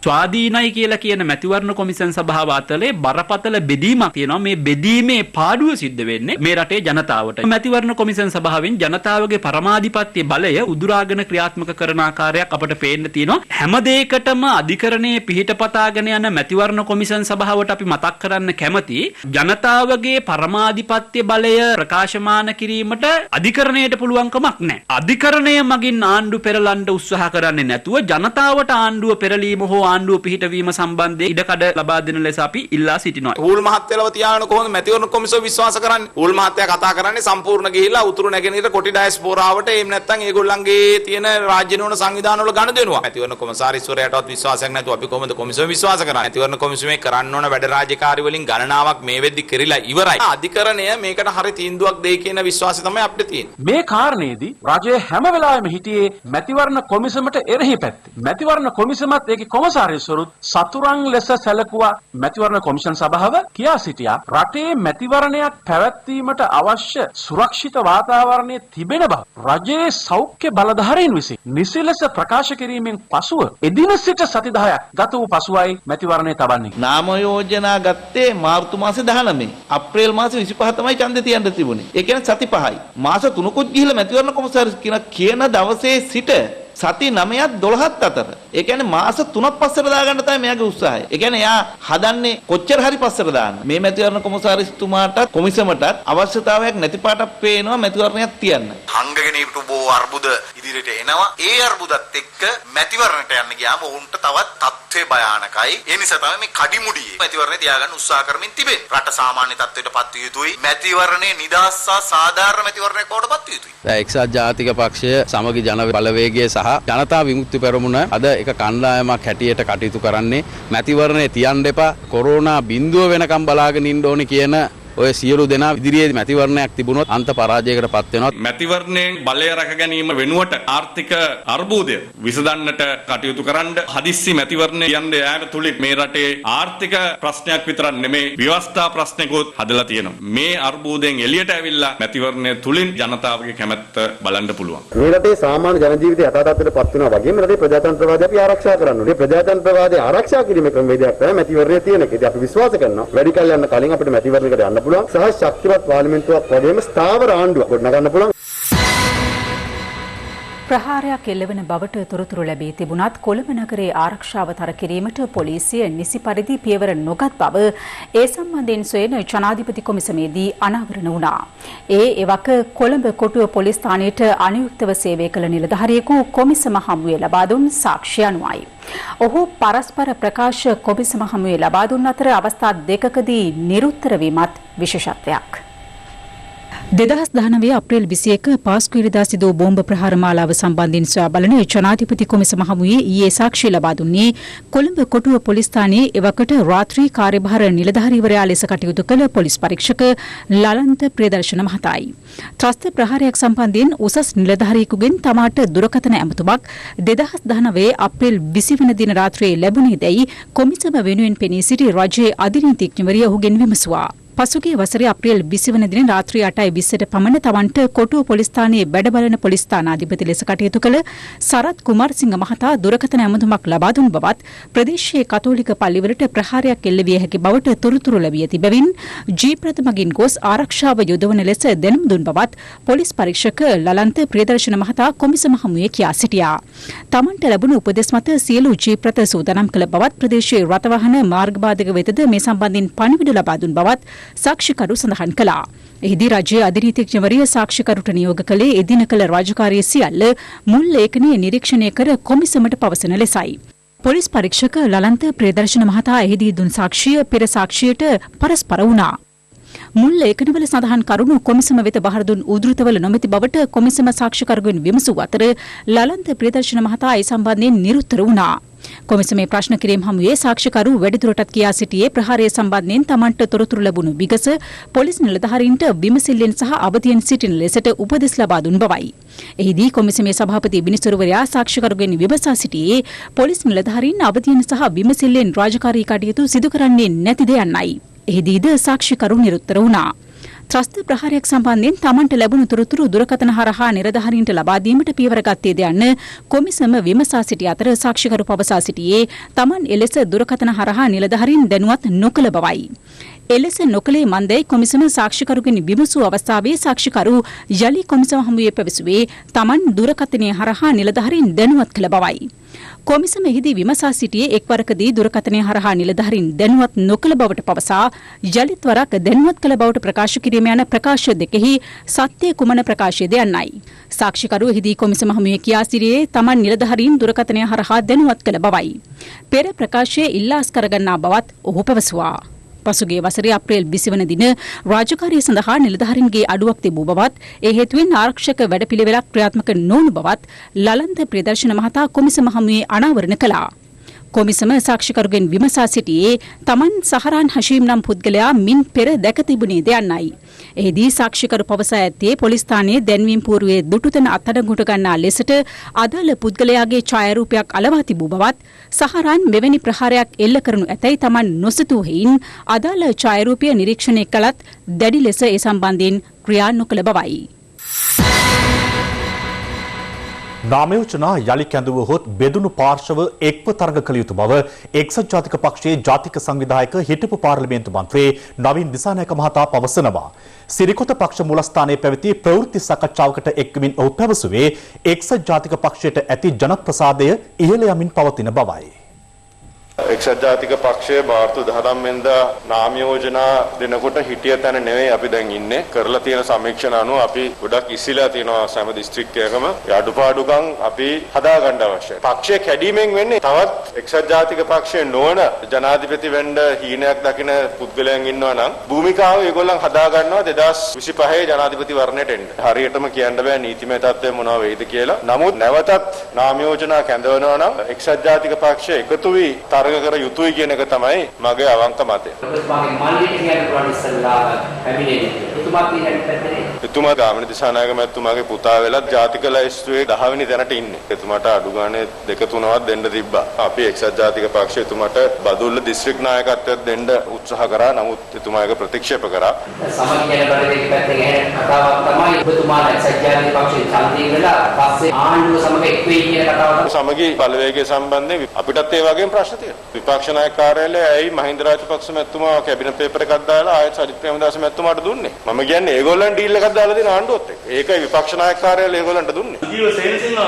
ස්වාධීනයි කියලා කියන මැතිවරණ කොමිෂන් සභාව අතරේ බරපතල බෙදීමක් තියෙනවා. මේ බෙදීමේ පාඩුව සිද්ධ වෙන්නේ මේ රටේ ජනතාවට. මැතිවරණ කොමිෂන් සභාවෙන් ජනතාවගේ පරමාධිපත්‍ය බලය උදුරාගෙන ක්‍රියාත්මක කරන ආකාරයක් අපට පේන්න තියෙනවා. හැම දෙයකටම අධිකරණයේ පිහිටපතාගෙන යන මැතිවරණ කොමිෂන් සභාවට අපි මතක් කරන්න කැමති ජනතාවගේ පරමාධිපත්‍ය බලය ප්‍රකාශමාන කිරීමට අධිකරණයට පුළුවන්කමක් නැහැ. අධිකරණය මගින් ආණ්ඩු පෙරලන්න උත්සාහ කරන්නේ නැතුව ජනතාවට ආණ්ඩුව පෙරලීම හෝ ආණ්ඩුව පිහිටවීම සම්බන්ධයෙන් ඉඩකඩ ලබා දෙන ලෙස අපි ඉල්ලා සිටිනවා. ඌල් මහත්තයලව තියාගෙන කොහොමද මැතිවරණ කොමිසම විශ්වාස කරන්නේ? ඌල් මහත්තයා කතා කරන්නේ සම්පූර්ණ ගිහිලා උතුරු නැගෙනහිර කොටි ඩයස්පෝරාවට එහෙම නැත්නම් ඒගොල්ලන්ගේ තියෙන රාජ්‍ය නෝන සංවිධාන වල ගනුදෙනුවක්. මැතිවරණ කොමසාරිස්වරයාටවත් විශ්වාසයක් නැතුව අපි කොහොමද කොමිසම විශ්වාස කරන්නේ? මැතිවරණ කොමිසමේ කරන්න ඕන වැඩ රාජකාරි වලින් ගණනාවක් මේ වෙද්දි කෙරිලා ඉවරයි. අධිකරණය මේකට හරි තීන්දුවක් දෙයි කියන විශ්වාසය තමයි අපිට තියෙන්නේ. මේ කාරණේදී රජය හැම වෙලාවෙම හිටියේ මැතිවරණ කොමිසමට එරෙහි පැත්තේ. මැතිවරණ කොමිසමත් ඒකේ කොමසාරිස්වරුත් සතුරන් ලෙස සැලකුවා. මැතිවරණ කොමිෂන් සභාව කියා සිටියා රටේ මැතිවරණයක් පැවැත්වීමට අවශ්‍ය සුරක්ෂිත වාතාවරණය තිබෙන බව රජයේ සෞඛ්‍ය බලධාරීන් විසින් නිසි ලෙස ප්‍රකාශ කිරීමෙන් පසුව එදින සිට සති 10ක් ගත වූ පසුවයි මැතිවරණය තබන්නේ. නාම යෝජනා ගත්තේ මාර්තු මාසේ 19. අප්‍රේල් මාසේ 25 තමයි ඡන්දය තියන්න තිබුණේ. ඒ කියන්නේ සති 5යි. මාස 3කුත් ගිහිල්ලා මැතිවරණ කොමසාරිස් කියන දවසේ සිට සති 9ත් 12ත් අතර. ඒ කියන්නේ මාස 3ක් පස්සට දාගන්න තමයි මෙයාගේ උත්සාහය. ඒ කියන්නේ එයා හදන්නේ කොච්චර හරි පස්සට දාන්න. මේ මැතිවරණ කොමසාරිස්තුමාටත් කොමිසමටත් අවශ්‍යතාවයක් නැති පාටක් පේනවා මැතිවරණයක් තියන්න. හංගගෙන ඉපු බොහෝ අර්බුද ඉදිරියට එනවා. ඒ අර්බුදත් එක්ක මැතිවරණයට යන්න ගියාම උන්ට තවත් තත්ත්වේ භයානකයි. ඒ නිසා තමයි මේ කඩිමුඩියේ මැතිවරණේ තියාගන්න උත්සාහ කරමින් තිබෙන්නේ. රට සාමාන්‍ය තත්ත්වයට පත් විය යුතුයි. මැතිවරණේ නිදහස් සහ සාධාරණ මැතිවරණයක් බවට පත් විය යුතුයි. එක්සත් ජාතික පක්ෂය සමගි ජන බලවේගය සහ ජනතා විමුක්ති පෙරමුණ අද එක කණ්ඩායමක් හැටියට කටයුතු කරන්නේ මැතිවරණේ තියන්න එපා කොරෝනා බිඳුව වෙනකම් බලාගෙන ඉන්න ඕනේ කියන ඔය සියලු දෙනා ඉදිරියේ මැතිවරණයක් තිබුණොත් අන්ත පරාජයකට පත් වෙනවා. මැතිවරණයෙන් බලය රැක ගැනීම වෙනුවට ආර්ථික අර්බුදය විසඳන්නට කටයුතු කරන්න හදිස්සි මැතිවරණය යන්නේ යාම තුලින් මේ රටේ ආර්ථික ප්‍රශ්නයක් විතරක් නෙමෙයි ව්‍යවස්ථා ප්‍රශ්නකුත් හදලා තියෙනවා. මේ අර්බුදයෙන් එළියට ඇවිල්ලා මැතිවරණය තුලින් ජනතාවගේ කැමැත්ත බලන්න පුළුවන්. මේ රටේ සාමාන්‍ය ජන ජීවිතය යථාර්ථයට පත් වෙනවා වගේම රටේ ප්‍රජාතන්ත්‍රවාදය අපි ආරක්ෂා කරන්න ඕනේ. ප්‍රජාතන්ත්‍රවාදය ආරක්ෂා කිරීමේ ක්‍රමවේදයක් තමයි මැතිවරණය තියෙන එක. ඉතින් අපි විශ්වාස කරනවා වැඩි කල් යන කලින් අපිට මැතිවරණයකට යන්න පුළුවන් සහ ශක්තිමත් පාර්ලිමේන්තුවක් වගේම ස්ථාවර ආණ්ඩුවක් ගොඩනගන්න පුළුවන්. ප්‍රහාරයක් එල්ලවන බවට තොරතුරු ලැබී තිබුණත් කොළඹ නගරයේ ආරක්ෂාව තර කිරීමට පොලිසිය නිසි පරිදි පියවර නොගත් බව ඒ සම්බන්ධයෙන් සොයන ජනාධිපති කොමිසමේදී අනාවරණ වුණා. ඒ එවක කොළඹ කොටුව පොලිස් ස්ථානයට අනුයුක්තව සේවය කළ නිලධාරියෙකු කොමිසම හමුවේ ලබා දුන් සාක්ෂි අනුවයි. ඔහු පරස්පර ප්‍රකාශ කොමිසම හමුවේ ලබා දුන් අතර අවස්ථා දෙකකදී නිරුත්තර වීමත් විශේෂත්වයක්. 2019 අප්‍රේල් 21 පාස්කු ඉරිදා සිදු බෝම්බ ප්‍රහාර මාලාව සම්බන්ධයෙන් සොයා බලන ජනාධිපති කොමිසම හමුවේ ඊයේ සාක්ෂි ලබා දුන්නේ කොළඹ කොටුව පොලිස් ස්ථානයේ එවකට රාත්‍රී කාර්යභාර නිලධාරීවරයා ලෙස කටයුතු කළ පොලිස් පරීක්ෂක ලලන්ත ප්‍රියදර්ශන මහතායි. ත්‍රස්ත ප්‍රහාරයක් සම්බන්ධයෙන් උසස් නිලධාරියෙකුගෙන් තමාට දුරකථන ඇමතුමක් 2019 අප්‍රේල් 20 වන දින රාත්‍රියේ ලැබුණේදැයි කොමිසම වෙනුවෙන් පෙනී සිටි රජයේ අධිනීතිඥවරිය ඔහුගෙන් විමසුවා. පසුගිය වසරේ අප්‍රේල් 20 වන දින රාත්‍රී 8:20ට පමණ තවන්ට කොටුව පොලිස් ස්ථානයේ බැඩබලන පොලිස් ස්ථානාධිපති ලෙස කටයුතු කළ සරත් කුමාරසිංහ මහතා දුරකථන ඇමතුමක් ලබා දුන් බවත් ප්‍රදේශීය කතෝලික පල්ලිවලට ප්‍රහාරයක් එල්ල විය හැකි බවට තොරතුරු ලැබී ඇති බැවින් ජීප්‍රත මගින් ගොස් ආරක්ෂාව යොදවන ලෙස දැනුම් දුන් බවත් පොලිස් පරීක්ෂක ලලන්ත ප්‍රියදර්ශන මහතා කොමිසම හමුවේ කියා සිටියා. තමන්ට ලැබුණු උපදෙස් මත සියලු ජීප්‍රත සූදානම් කළ බවත් ප්‍රදේශීය රථවාහන මාර්ගබාධක වෙතද මේ සම්බන්ධයෙන් පණිවිඩ ලබා දුන් බවත් සාක්ෂිකරු සඳහන් කළා. එහිදී රජයේ අධිනීතිඥවරිය සාක්ෂිකරුට නියෝග කළේ එදින කළ රාජකාරී සියල්ල මුල් ලේඛනයේ නිරීක්ෂණය කර කොමිසමට පවසන ලෙසයි. පොලිස් පරීක්ෂක ලලන්ත ප්‍රියදර්ශන මහතා එහිදී දුන් සාක්ෂිය පෙර සාක්ෂියට පරස්පර වුණා. මුල් ලේඛනවල සඳහන් කරුණු කොමිසම වෙත බහර දුන් උද්ෘතවල නොමැති බවට කොමිසම සාක්ෂිකරුගෙන් විමසූ අතර ලලන්ත ප්‍රියදර්ශන මහතා ඒ සම්බන්ධයෙන් නිරුත්තර වුණා. කොමිසමේ ප්‍රශ්න කිරීම හමුවේ සාක්ෂිකරු වැඩිදුරටත් කියා සිටියේ ප්‍රහාරය සම්බන්ධයෙන් තමන්ට තොරතුරු ලැබුණු විගස පොලිස් නිලධාරීන්ට විමසිල්ලෙන් සහ අවධියෙන් සිටින ලෙසට උපදෙස් ලබා දුන් බවයි. එහිදී කොමිසමේ සභාපති විනිසුරුවරයා සාක්ෂිකරුගෙන් විමසා සිටියේ පොලිස් නිලධාරීන් අවධියෙන් සහ විමසිල්ලෙන් රාජකාරී කටයුතු සිදු කරන්නේ නැතිද යන්නයි. එහිදීද සාක්ෂිකරු නිරුත්තර වුණා. ත්‍රස්ත ප්‍රහාරයක් සම්බන්ධයෙන් තමන්ට ලැබුණු තොරතුරු දුරකථන හරහා නිලධාරීන්ට ලබා දීමට පියවර ගත්තේද යන්න කොමිසම විමසා සිටි අතර සාක්ෂිකරු පවසා සිටියේ තමන් එලෙස දුරකථන හරහා නිලධාරීන් දැනුවත් නොකළ බවයි. එලෙස නොකළේ මන්දයි කොමිසම සාක්ෂිකරුගෙන් විමසූ අවස්ථාවේ සාක්ෂිකරු යලි කොමිසම හමුවේ පැවසුවේ තමන් දුරකථනය හරහා නිලධාරීන් දැනුවත් කළ බවයි. කොමිසම එහිදී විමසා සිටියේ එක්වරකදී දුරකථනය හරහා නිලධාරීන් දැනුවත් නොකළ බවට පවසා යලිත් වරක් දැනුවත් කළ බවට ප්‍රකාශ කිරීම යන ප්‍රකාශ දෙකෙහි සත්‍ය කුමන ප්‍රකාශයද යන්නයි. සාක්ෂිකරු එහිදී කොමිසම හමුවේ කියා සිටියේ තමන් නිලධාරීන් දුරකථනය හරහා දැනුවත් කළ බවයි. පෙර ප්‍රකාශයේ ඉල්ලාස් කරගන්නා බවත් ඔහු පැවසුවා. පසුගිය වසරේ අප්‍රේල් 20 වන දින රාජකාරිය සඳහා නිලධාරීන්ගේ අඩුවක් තිබූ බවත් ඒ හේතුවෙන් ආරක්ෂක වැඩපිළිවෙලක් ක්‍රියාත්මක නොවුණු බවත් ලලන්ත ප්‍රදර්ශන මහතා කොමිසම හමුවේ අනාවරණ කළා. කොමිසම සාක්ෂිකරුගෙන් විමසා සිටියේ තමන් සහරාන් හෂීම් නම් පුද්ගලයා මින් පෙර දැක තිබුණේද යන්නයි. එහිදී සාක්ෂිකරු පවසා ඇත්තේ පොලිස් ස්ථානයේ දැන්වීම් පූර්වයේ දුටුතන අත්අඩංගුවට ගන්නා ලෙසට අදාළ පුද්ගලයාගේ ඡායාරූපයක් අලවා තිබූ බවත් සහරාන් මෙවැනි ප්‍රහාරයක් එල්ල කරනු ඇතැයි තමන් නොසිතූ හේයින් අදාළ ඡායාරූපය නිරීක්ෂණය කළත් දැඩි ලෙස ඒ සම්බන්ධයෙන් ක්‍රියා නොකළ බවයි. නාමයෝජනා යළි කැඳවුවහොත් බෙදුණු පාර්ශව එක්ව තරඟ කළ යුතු බව එක්සත් ජාතික පක්ෂයේ ජාතික සංවිධායක හිටපු පාර්ලිමේන්තු මන්ත්‍රී නවීන් දිසානායක මහතා පවසනවා. සිරිකොත පක්ෂ මූලස්ථානයේ පැවති ප්‍රවෘත්ති සාකච්ඡාවකට එක්වමින් ඔහු පැවසුවේ එක්සත් ජාතික පක්ෂයට ඇති ජනප්‍රසාදය ඉහළ යමින් පවතින බවයි. එක්සත් ජාතික පක්ෂයේ මාර්තු 19 වෙනිදා නාම යෝජනා දෙනකොට හිටිය තැන නෙවෙයි අපි දැන් ඉන්නේ. කරලා තියෙන සමීක්ෂණ අනුව අපි ගොඩක් ඉස්සිලා තියෙනවා සෑම දිස්ත්‍රික්කයකම. ඒ අඩුපාඩුකම් අපි හදාගන්න අවශ්‍යයි. පක්ෂය කැඩීමෙන් වෙන්නේ තවත් එක්සත් ජාතික පක්ෂයේ නොවන ජනාධිපති වෙන්න හීනයක් දකින පුද්ගලයන් ඉන්නවා නම් භූමිකාව ඒගොල්ලන් හදා ගන්නවා 2025 ජනාධිපති වර්ණයට එන්න. හරියටම කියන්න බෑ නීතිමය තත්ත්වය මොනවා වෙයිද කියලා. නමුත් නැවතත් නාම යෝජනා කැඳවනවා නම් එක්සත් ජාතික පක්ෂය එකතු වී තරග කර යුතුයි කියන එක තමයි මගේ අවංක මතය. එතුමා ගාමිණී දිසානායක මැතිතුමාගේ පුතා වෙලත් ජාතික ලැයිස්තුවේ 10 වෙනි තැනට ඉන්නේ. එතුමාට අඩු ගානේ 2-3ක් දෙන්න තිබ්බා. අපි එක්සත් ජාතික පක්ෂය එතුමාට බදුල්ල දිස්ත්‍රික් නායකත්වයක් දෙන්න උත්සාහ කරා. නමුත් එතුමා ඒක ප්‍රතික්ෂේප කරා. සමගි යන බලවේග පැත්තෙන් එන කතාවක් තමයි ඔබතුමාලා එක්සත් ජාතික පක්ෂයේ ඡන්දය වෙලා පස්සේ ආණ්ඩුව සමග එක් වෙයි කියන කතාව. සමගි බලවේගය සම්බන්ධයෙන් අපිටත් ඒ වගේම ප්‍රශ්න තියෙනවා. විපක්ෂ නායක කාර්යාලයේ ඇයි මහින්ද රාජපක්ෂ මැතිතුමා කැබිනට් පේපර් එකක් දාලා ආයෙත් සජිත් ප්‍රේමදාස මැතිතුමාට දුන්නේ? මම කියන්නේ ඒගොල්ලන් ඩීල් එකක් දාලා දෙන ආණ්ඩුවත් එක්ක. ඒකයි විපක්ෂ නායක කාර්යාලය ඒගොල්ලන්ට දුන්නේ. ජීව සේනසිංහ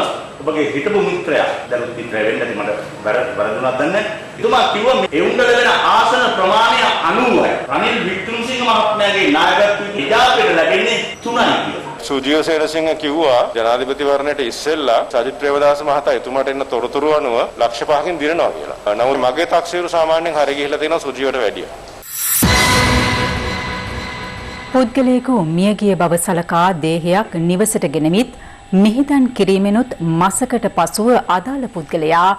ඔබගේ හිටපු මිත්‍රයා දැන් මිත්‍රය වෙන්න ඇති මට වැරදුනක් දන්නේ. එතුමා කිව්වා මේ උණ්ඩල වෙන ආසන ප්‍රමාණය 90යි. රනිල් වික්‍රමසිංහ මහත්මයාගේ නායකත්වයේ ඉජාපයට ලැබෙන්නේ 3යි කියලා. සුජීව සේනසිංහ කිව්වා ජනාධිපතිවරණයට ඉස්සෙල්ලා සජිත් ප්‍රේමදාස මහතා එතුමාට එන්න තොරතුරු අනුව ලක්ෂ 5කින් දිනනවා කියලා. නමුත් මගේ තක්සේරු සාමාන්‍යයෙන් හරිය ගිහිලා තියෙනවා සුජීවට වැඩිය. පුද්ගලයෙකු මියගිය බව සලකා දේහයක් නිවසට ගෙනමිත් මිහිදන් කිරීමෙනුත් මාසකට පසුව අදාළ පුද්ගලයා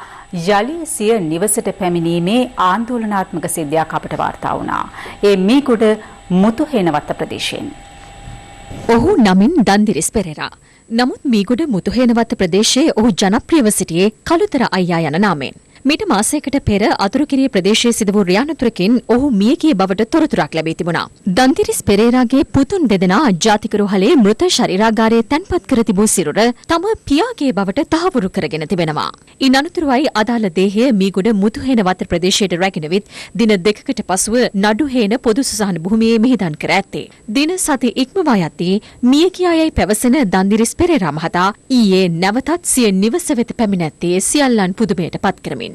යලි සිය නිවසට පැමිණීමේ ආందోලනාත්මක සිද්ධියක් අපට වාර්තා වුණා. ඒ මීගොඩ මුතුහේනවත්ත ප්‍රදේශයෙන්. ඔහු නමින් දන්දිරිස් පෙරේරා. නමුත් මීගොඩ මුතුහේනවත්ත ප්‍රදේශයේ ඔහු ජනප්‍රියව සිටියේ කළුතර අයියා යන නාමයෙන්. මීට මාසයකට පෙර අතුරුකිරිය ප්‍රදේශයේ සිදු වූ රියානතුරකින් ඔහු මියගිය බවට තොරතුරක් ලැබී තිබුණා. දන්දිරිස් පෙරේරාගේ පුතුන් දෙදෙනා ජාතික රෝහලේ මෘත ශරීරාගාරයේ තැන්පත් කර තිබූ සිරුර තම පියාගේ බවට තහවුරු කරගෙන තිබෙනවා. ඉන් අනතුරුවයි අදාළ දේහය මීගොඩ මුතුහේනවත්ත ප්‍රදේශයට රැගෙන විත් දින 2කට පසුව නඩුහේන පොදු සුසහන භූමියේ මිහිදන් කර ඇත්තේ. දින සති ඉක්මවා යද්දී මියගිය අයයි පැවසෙන දන්දිරිස් පෙරේරා මහතා ඊයේ නැවතත් සිය නිවස වෙත පැමිණ ඇත්තේ සියල්ලන් පුදුමයට පත් කරමින්.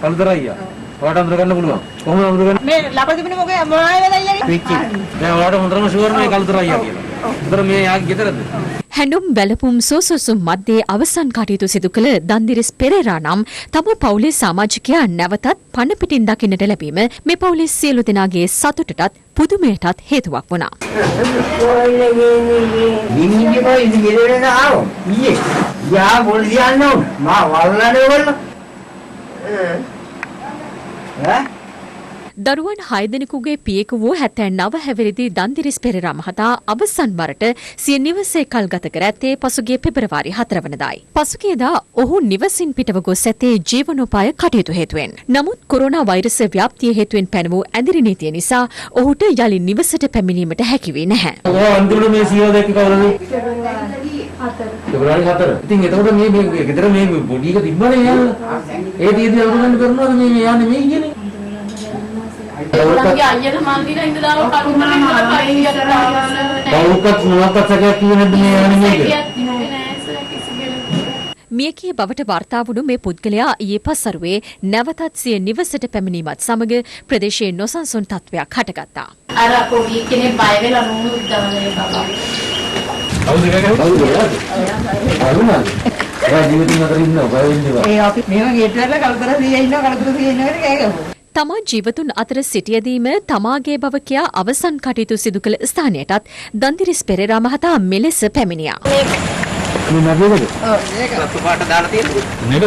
කළුතර අයියා. ඔයාලට අඳුර ගන්න පුළුවන්. කොහොමද අඳුර ගන්නේ? මේ ළඟ තිබුණේ මොකද මොනවයි වෙලයියනේ? පිච්චි. දැන් ඔයාලට හොඳටම ෂුවර් නේ කළුතර අයියා කියලා. උතර මේ යාගේ ගෙදරද? හැඬුම් වැළපුම් සෝසොසුම් මැද්දේ අවසන් කටයුතු සිදු කළ දන්දිරිස් පෙරේරා නම් තම පවුලේ සමාජිකයා නැවතත් පණ පිටින් දකින්නට ලැබීම මේ පවුලේ සියලු දෙනාගේ සතුටටත් පුදුමයටත් හේතුවක් වුණා. දරුවන් 6 දෙනෙකුගේ පියෙකු වූ 79 හැවිරිදි දන්දිරිස් පෙරේරා මහතා අවසන් වරට සිය නිවසේ කල්ගත කර ඇත්තේ පසුගිය පෙබරවාරි 4 වනදායි. පසුගියදා ඔහු නිවසින් පිටව ගොස් ඇත්තේ ජීවනෝපාය කටයුතු හේතුවෙන්. නමුත් කොරෝනා වෛරස් ව්‍යාප්තිය හේතුවෙන් පැන වූ ඇඳිරි නීතිය නිසා ඔහුට යලි නිවසට පැමිණීමට හැකි වී නැහැ. අන්තිමට මේ සීව දෙක කවරද? පෙබරවාරි 4. ඉතින් එතකොට මේ ගෙදර මේ බොඩි එක තිබ්බනේ යාර. ඒ දීදී අවුරුද්දක් කරනවද මේ යන්නේ මේ කියන්නේ? ඒගොල්ලන්ගේ අයියට මන් දින ඉඳලාම කරුණා ඉඳලා පයින් යනවා. බෞකත් මොනවාක්වත් සැකයක් කියන්නේ මේ යන්නේ මේක. මියගිය බවට වාර්තා වුණු මේ පුද්ගලයා ඊයේ පස්වරුවේ නැවතත් සිය නිවසට පැමිණීමත් සමග ප්‍රදේශයේ නොසන්සුන් තත්ත්වයක් හටගත්තා. අර පොඩි කෙනෙක් බය වෙලා නුඹු දවනේ බබා. තමා ජීවතුන් අතර සිටියදීම තමාගේ බව කියා අවසන් කටයුතු සිදු කළ ස්ථානයටත් දන්දිරිස් පෙරේරා මහතා මෙලෙස පැමිණියා. මේ නඩේද? ඒක රතු පාට දාලා තියෙනවා. නේද?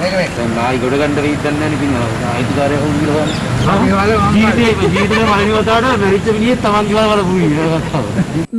මේක දැන් ආයි ගොඩ ගන්න වෙයිද නැහැ නේ පින්න. ආයිතිකාරය වුන් ගිරවන්නේ. ජීවිතේ මලිනවතාවට මෙරිච්ච මිනිහෙක් තමන්ගේ වල පුයි.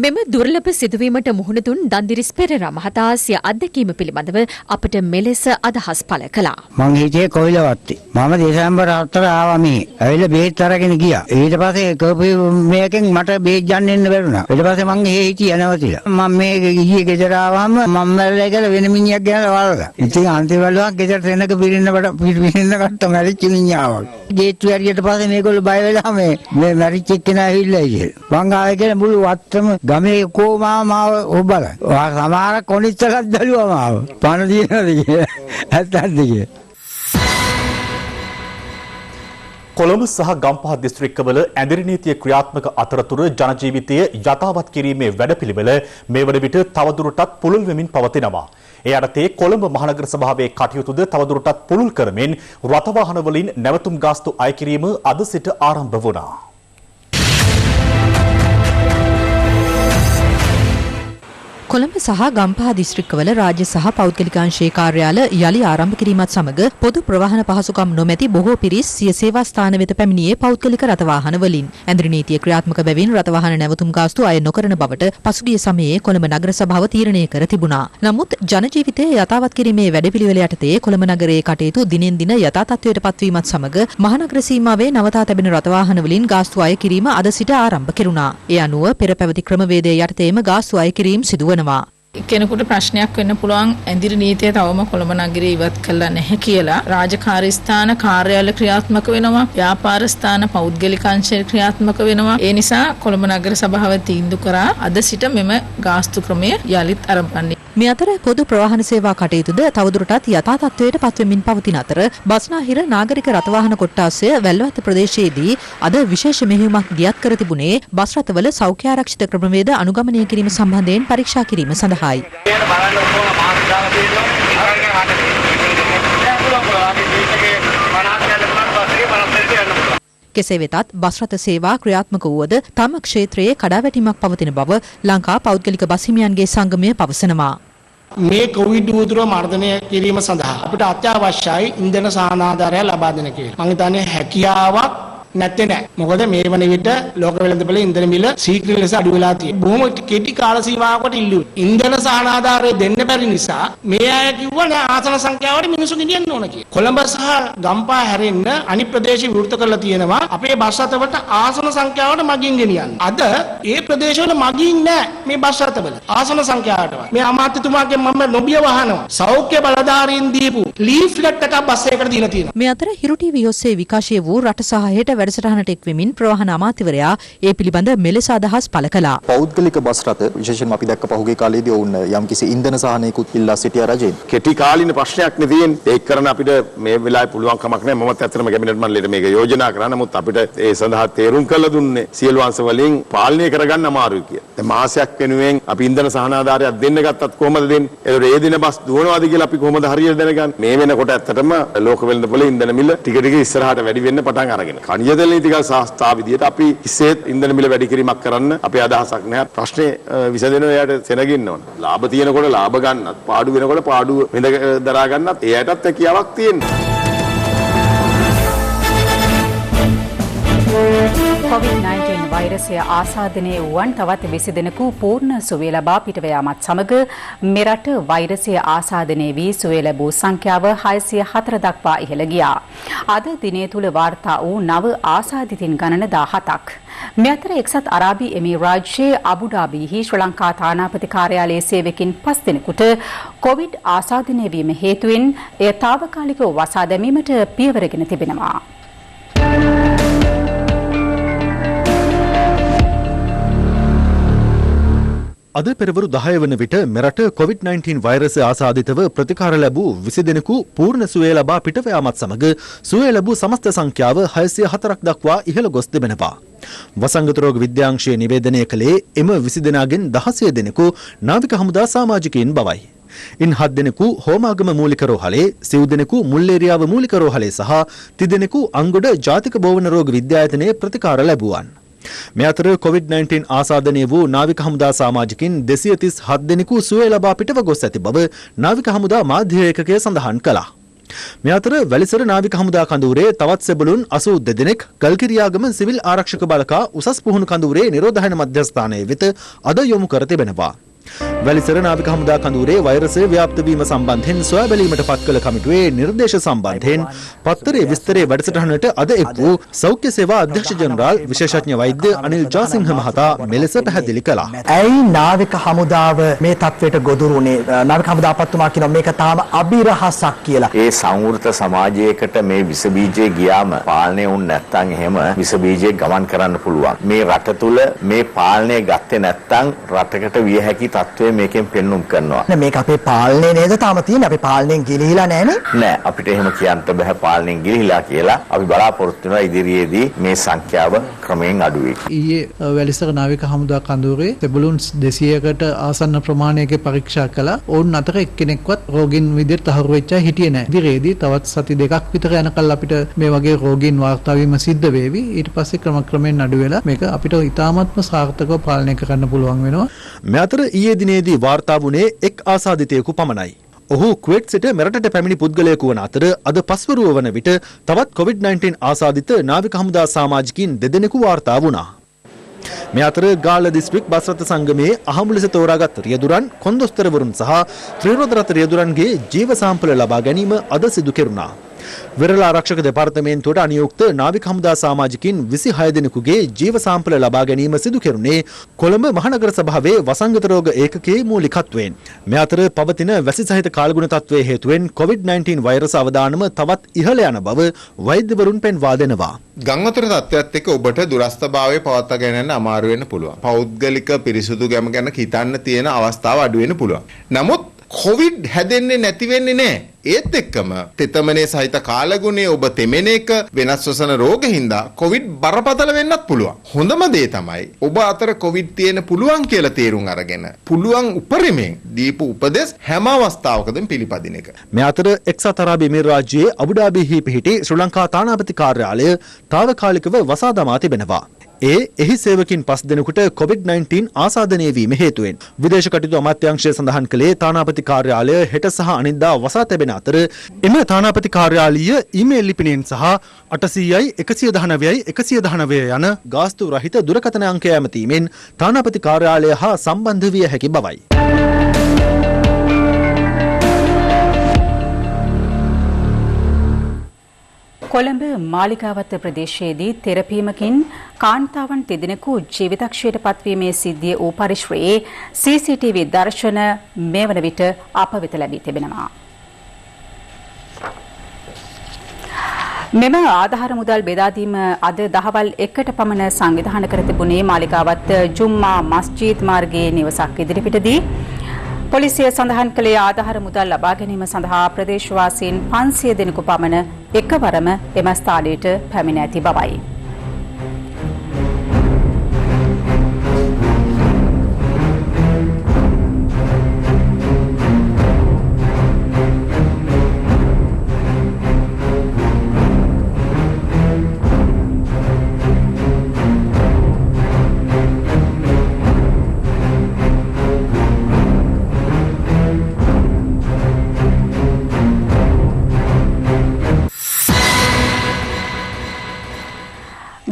මෙම දුර්ලභ සිදුවීමට මුහුණ දුන් දන්දිරිස් පෙරේරා මහතා සිය අත්දැකීම පිළිබඳව අපට මෙලෙස අදහස් පළ කළා. මං හිටියේ කොයිලවත්තේ. මම දෙසැම්බර් 4 ආවා මේ. ඇවිල්ලා බේත් අරගෙන ගියා. ඊට පස්සේ කර්ෆියු මේකෙන් මට බේත් ගන්න එන්න බැරුණා. ඊට පස්සේ මං එහෙ හිටියා නැවතිලා. මම මේ ගියේ ගෙදර ආවම මම මැරලා කියලා වෙන මිනිහෙක් ගැන වලලා. ඉතින් අන්තිම වෙලාවක් ගෙදර තැනක පිරින්න ගත්ත මැරිච්ච මිනිහාවක්. ගේට්ටු ඇරියට පස්සේ මේගොල්ලෝ බය වෙලා මේ මැරිච්ච එක්කෙනා ඇවිල්ලා ඉන්නේ. මං ආවේ කියලා මුළු වත්තම ගමේ කොමාව මාව ඔබලා. සමහර කොනිච්චලක් දැලුවා මාව. පණ දිනනද කියලා. ඇත්තක්ද කියලා. කොළඹ සහ ගම්පහ දිස්ත්‍රික්කවල ඇඳිරි නීතිය ක්‍රියාත්මක අතරතුර ජනජීවිතය යථාවත් කිරීමේ වැඩපිළිවෙල මේ වන විට තවදුරටත් පුළුල් වෙමින් පවතිනවා. ඒ අරතේ කොළඹ මහනගර සභාවේ කටයුතුද තවදුරටත් පුළුල් කරමින් රථවාහන වලින් නැවතුම් ගාස්තු අය කිරීම අද සිට ආරම්භ වුණා. කොළඹ සහ ගම්පහ දිස්ත්‍රික්කවල රාජ්‍ය සහ පෞද්ගලිකාංශයේ කාර්යාල යලි ආරම්භ කිරීමත් සමග පොදු ප්‍රවාහන පහසුකම් නොමැති බොහෝ පිරිස් සිය සේවා ස්ථාන වෙත පැමිණියේ පෞද්ගලික රථවාහන වලින්. ඇඳිරි නීතිය ක්‍රියාත්මක බැවින් රථවාහන නැවතුම් ගාස්තු අය නොකරන බවට පසුගිය සමයේ කොළඹ නගර සභාව තීරණය කර තිබුණා. නමුත් ජන ජීවිතය යථාවත් කිරීමේ වැඩපිළිවෙල යටතේ කොළඹ නගරයේ කටයුතු දිනෙන් දින යථා තත්ත්වයට පත්වීමත් සමග මහනගර සීමාවේ නවතා තැබෙන රථවාහන වලින් ගාස්තු අය කිරීම අද සිට ආරම්භ කෙරුණා. ඒ අනුව පෙර පැවති ක්‍රමවේදය යටතේම ගාස්තු අය කිරීම සිදුවනවා. කෙනෙකුට ප්‍රශ්නයක් වෙන්න පුළුවන් ඇඳිරි නීතිය තවම කොළඹ නගරේ ඉවත් කළා නැහැ කියලා. රාජකාරී ස්ථාන කාර්යාල ක්‍රියාත්මක වෙනවා. ව්‍යාපාර ස්ථාන පෞද්ගලික අංශ ක්‍රියාත්මක වෙනවා. ඒ නිසා කොළඹ නගර සභාව තීන්දුව කරා අද සිට මෙම ගාස්තු ක්‍රමය යලිත් ආරම්භ. මේ අතර පොදු ප්‍රවාහන සේවා කටයුතුද තවදුරටත් යථා තත්ත්වයට පත්වෙමින් පවතින අතර බස්නාහිර නාගරික රථවාහන කොට්ටාසය වැල්වත්ත ප්‍රදේශයේදී අද විශේෂ මෙහෙයුමක් දියත් කර තිබුණේ බස් රථවල සෞඛ්‍ය ආරක්ෂිත ක්‍රමවේද අනුගමනය කිරීම සම්බන්ධයෙන් පරීක්ෂා කිරීම සඳහායි. කෙසේ වෙතත් බස් රථ සේවා ක්‍රියාත්මක වුවද තම ක්ෂේත්‍රයේ කඩාවැටීමක් පවතින බව ලංකා පෞද්ගලික බස් හිමියන්ගේ සංගමය පවසනවා. මේ කොවිඩ් උතුර මර්ධනය කිරීම සඳහා අපිට අත්‍යවශ්‍යයි ඉන්ධන සහනාධාරය ලබා දෙන කියලා. මම හිතන්නේ හැකියාවක් නැත්තේ නෑ. මොකද මේ වන විට ලෝක වෙළඳපොළ ඉන්ධන මිල ශීඝ්‍ර ලෙස අඩු වෙලා තියෙනවා. බොහොම කෙටි කාල සීමාවකට ඉල්ලුවේ. ඉන්ධන සහනාධාරය දෙන්න බැරි නිසා මේ අය කිව්වා නෑ ආසන සංඛ්‍යාවට මිනිස්සු ගෙනියන්න ඕන කියලා. කොළඹ සහ ගම්පහ හැරෙන්න අනිත් ප්‍රදේශ විවෘත කරලා තියෙනවා. අපේ බස් රථවලට ආසන සංඛ්‍යාවට මගින් ගෙනියන්න. අද ඒ ප්‍රදේශවල මගින් නෑ මේ බස් රථවල ආසන සංඛ්‍යාවටවත්. මේ අමාත්‍යතුමාගෙන් මම නොබිය වහනවා. සෞඛ්‍ය බලධාරීන් දීපු ලීෆ්ලට් එකක් බස් එකකට දීලා තියෙනවා. මේ අතර හිරු ටීවී ඔස්සේ විකාශය වූ රට සහ හෙට වැඩසටහනට එක්වෙමින් ප්‍රවාහන අමාත්‍යවරයා ඒ පිළිබඳ මෙලෙස අදහස් පළ කළා. පෞද්ගලික බස් රථ විශේෂයෙන්ම අපි දැක්ක පහුගිය කාලේදී ඔවුන් යම්කිසි ඉන්ධන සහනයකුත් ඉල්ලා සිටියා රජයෙන්. කෙටි කාලින ප්‍රශ්නයක් නේ තියෙන්නේ. ඒක කරන අපිට මේ වෙලාවේ පුළුවන් කමක් නැහැ. මමත් ඇත්තටම කැබිනට් මණ්ඩලයට මේක යෝජනා කරා. නමුත් අපිට ඒ සඳහා තේරුම් කළ දුන්නේ සියලු අංශ වලින් පාලනය කරගන්න අමාරුයි කියලා. දැන් මාසයක් වෙනුවෙන් අපි ඉන්ධන සහනාධාරයක් දෙන්න ගත්තත් කොහොමද දෙන්නේ? ඒතකොට ඒ දින බස් දුවනවාද කියලා අපි කොහොමද හරියට දැනගන්නේ? මේ වෙනකොට ඇත්තටම ලෝක වෙළඳපොළ ඉන්ධන මිල ටික ටික ඉස්සරහට වැඩි වෙන්න පටන් අරගෙන. කණිජ තෙල් නීතික සංස්ථා විදියට අපි ඉස්සෙත් ඉන්ධන මිල වැඩි කිරීමක් කරන්න අපේ අදහසක් නැහැ. ප්‍රශ්නේ විසඳෙන එයාට සෙනගින්න ඕන. ලාභ තියෙනකොට ලාභ ගන්නත්, පාඩු වෙනකොට පාඩුව විඳ දරා ගන්නත් එයාටත් හැකියාවක් තියෙනවා. COVID-19 වෛරසය ආසාදනය වුවන් තවත් 20 දෙනෙකු පූර්ණ සුවය ලබා පිටව යාමත් සමග මෙරට වෛරසය ආසාදනය වී සුවය ලැබූ සංඛ්‍යාව 604 දක්වා ඉහළ ගියා. අද දිනය තුල වාර්තා වූ නව ආසාදිතින් ගණන 17ක්. මේ අතර එක්සත් අරාබි එමිරාජ්‍යයේ අබුඩාබිහි ශ්‍රී ලංකා තානාපති කාර්යාලයේ සේවකින් 5 දෙනෙකුට කොවිඩ් ආසාදනය වීම හේතුවෙන් එය తాවකාලිකව වසා දැමීමට පියවරගෙන තිබෙනවා. අද පෙරවරු 10 වන විට මෙරට COVID-19 වෛරසය ආසාදිතව ප්‍රතිකාර ලැබූ 20 දෙනෙකු පූර්ණ සුවය ලබා පිටව යාමත් සමග සුවය ලැබූ සමස්ත සංඛ්‍යාව 604ක් දක්වා ඉහළ ගොස් තිබෙනවා. වසංගත රෝග විද්‍යාංශය නිවේදනය කළේ එම 20 දෙනාගෙන් 16 දෙනෙකු නාවික හමුදා සමාජිකයින් බවයි. ඉන් 7 දෙනෙකු හෝමාගම මූලික රෝහලේ, සිව් දෙනෙකු මුල්ලේරියාව මූලික රෝහලේ සහ 30 දෙනෙකු අංගොඩ ජාතික බෝවන රෝග විද්‍යායතනයේ ප්‍රතිකාර ලැබුවන්. මේ අතර COVID-19 ආසාදනය වූ නාවික හමුදා සමාජිකින් 237 දෙනෙකු සුවය ලබා පිටව ගොස් ඇති බව නාවික හමුදා මාධ්‍ය ඒකකය සඳහන් කළා. මේ අතර වැලිසර නාවික හමුදා කඳවුරේ තවත් සෙබළුන් 82 දෙනෙක් කල්කිරියාගම සිවිල් ආරක්ෂක බළකා උසස් පුහුණු කඳවුරේ නිරෝධායන මධ්‍යස්ථානයේ වෙත අද යොමු කර තිබෙනවා. වැලිසර නාවික හමුදා කඳවුරේ වෛරසය ව්‍යාප්ත වීම සම්බන්ධයෙන් සොයා බැලීමට පත් කළ කමිටුවේ නිර්දේශ සම්බන්ධයෙන් පත්තරේ විස්තරයේ වැඩසටහනට අද එක් වූ සෞඛ්‍ය සේවා අධ්‍යක්ෂ ජනරාල් විශේෂඥ වෛද්‍ය අනිල් ජාසිංහ මහතා මෙලෙස පැහැදිලි කළා. ඇයි නාවික හමුදාව මේ තත්වයට ගොදුරු වුණේ? නාවික හමුදාපතිතුමා කියනවා මේක තාම අභිරහසක් කියලා. ඒ සංවෘත සමාජයකට මේ විස බීජය ගියාම පාලනය වුණ නැත්නම් එහෙම විස බීජය ගමන් කරන්න පුළුවන්. මේ රට තුල මේ පාලනය ගත්තේ නැත්නම් රටකට විය හැකි තත්ත්වය මේකෙන් පෙන්눔 කරනවා. මේක අපේ පාලනය නේද තාම තියෙන්නේ? අපේ පාලනයෙන් ගිලිහිලා නැහැනේ. නෑ අපිට එහෙම කියන්න බෑ පාලනයෙන් ගිලිහිලා කියලා. අපි බලාපොරොත්තු වෙනවා ඉදිරියේදී මේ සංඛ්‍යාව ක්‍රමයෙන් අඩු වෙයි. ඊයේ වැලිසර නාවික හමුදා කඳවුරේ සෙබළුන් 200කට ආසන්න ප්‍රමාණයක පරීක්ෂා කළා. ඔවුන් අතර එක්කෙනෙක්වත් රෝගීන් විදිහට තහවුරු වෙච්චා හිටියේ නෑ. ඉදිරියේදී තවත් සති දෙකක් විතර යනකල් අපිට මේ වගේ රෝගීන් වාර්තා වීම සිද්ධ වේවි. ඊට පස්සේ ක්‍රමයෙන් අඩු වෙලා මේක අපිට ඉතාමත්ම සාර්ථකව පාලනය කරන්න පුළුවන් වෙනවා. මේ අතර ඊයේ දිනේදී වාර්තා වුණේ එක් ආසාදිතයෙකු පමණයි. ඔහු කුවේට් සිට මෙරටට පැමිණි පුද්ගලයෙකු වන අතර අද පස්වරුව වන විට තවත් COVID-19 ආසාදිත නාවික හමුදා සමාජිකින් 2 දෙනෙකු වාර්තා වුණා. මේ අතර ගාල්ල දිස්ත්‍රික් බස් රථ සංගමයේ අහඹු ලෙස තෝරාගත් රියදුරන්, කොන්දොස්තරවරුන් සහ ත්‍රිරෝද රථ රියදුරන්ගේ ජීව සාම්පල ලබා ගැනීම අද සිදු කෙරුණා. වෙරළ ආරක්ෂක දෙපාර්තමේන්තුවට අනියුක්ත නාවික හමුදා සමාජිකින් 26 දෙනෙකුගේ ජීව සාම්පල ලබා ගැනීම සිදු කෙරුණේ කොළඹ මහනගර සභාවේ වසංගත රෝග ඒකකයේ මූලිකත්වයෙන්. මේ අතර පවතින වැසි සහිත කාලගුණ තත්ත්වයේ හේතුවෙන් COVID-19 වෛරස අවදානම තවත් ඉහළ යන බව වෛද්‍යවරුන් පෙන්වා දෙනවා. ගංවතුර තත්ත්වයක් එක්ක ඔබට දුරස්ථභාවය පවත්වා ගැනීම අමාරු වෙන්න පුළුවන්. පෞද්ගලික පිරිසුදු ගැම ගැන හිතන්න තියෙන අවස්ථාව අඩු වෙන්න පුළුවන්. නමුත් කොවිඩ් හැදෙන්නේ නැති වෙන්නේ නැහැ. ඒත් එක්කම තෙතමනේ සහිත කාලගුණයේ ඔබ තෙමෙන එක වෙනස් වසන රෝග හින්දා කොවිඩ් බරපතල වෙන්නත් පුළුවන්. හොඳම දේ තමයි ඔබ අතර කොවිඩ් තියෙන පුළුවන් කියලා තේරුම් අරගෙන පුළුවන් උපරිමයෙන් දීපු උපදෙස් හැම අවස්ථාවකදම පිළිපදින එක. මේ අතර එක්සත් අරාබි එමිරාජ්‍යයේ අබුඩාබිහි පිහිටි ශ්‍රී ලංකා තානාපති කාර්යාලය తాවකාලිකව වසා දමා තිබෙනවා. එහි සේවකින් 5 දෙනෙකුට COVID-19 ආසාදනය වීම හේතුවෙන් විදේශ කටයුතු අමාත්‍යාංශය සඳහන් කළේ තානාපති කාර්යාලය හෙට සහ අනිද්දා වසා තැබෙන අතර එම තානාපති කාර්යාලීය ඊමේල් ලිපිණයෙන් සහ 800යි 119යි 119 යන ගාස්තු රහිත දුරකථන අංකය ඇමතීමෙන් තානාපති කාර්යාලය හා සම්බන්ධ විය හැකි බවයි. කොළඹ මාලිගාවත්ත ප්‍රදේශයේදී තෙරපීමකින් කාන්තාවන් 3 දෙනෙකු ජීවිතක්ෂයට පත්වීමේ සිද්ධිය වූ පරිශ්‍රයේ CCTV දර්ශන මේ වන විට අප වෙත ලැබී තිබෙනවා. මෙම ආධාර මුදල් බෙදා දීම අද දහවල් 1ට පමණ සංවිධානය කර තිබුණේ මාලිගාවත්ත ජුම්මා මස්ජිද් මාර්ගයේ නිවසක් ඉදිරිපිටදී. පොලිසිය සඳහන් කළේ ආධාර මුදල් ලබා ගැනීම සඳහා ප්‍රදේශවාසීන් 500 දෙනෙකු පමණ එකවරම එම ස්ථානයට පැමිණ ඇති බවයි.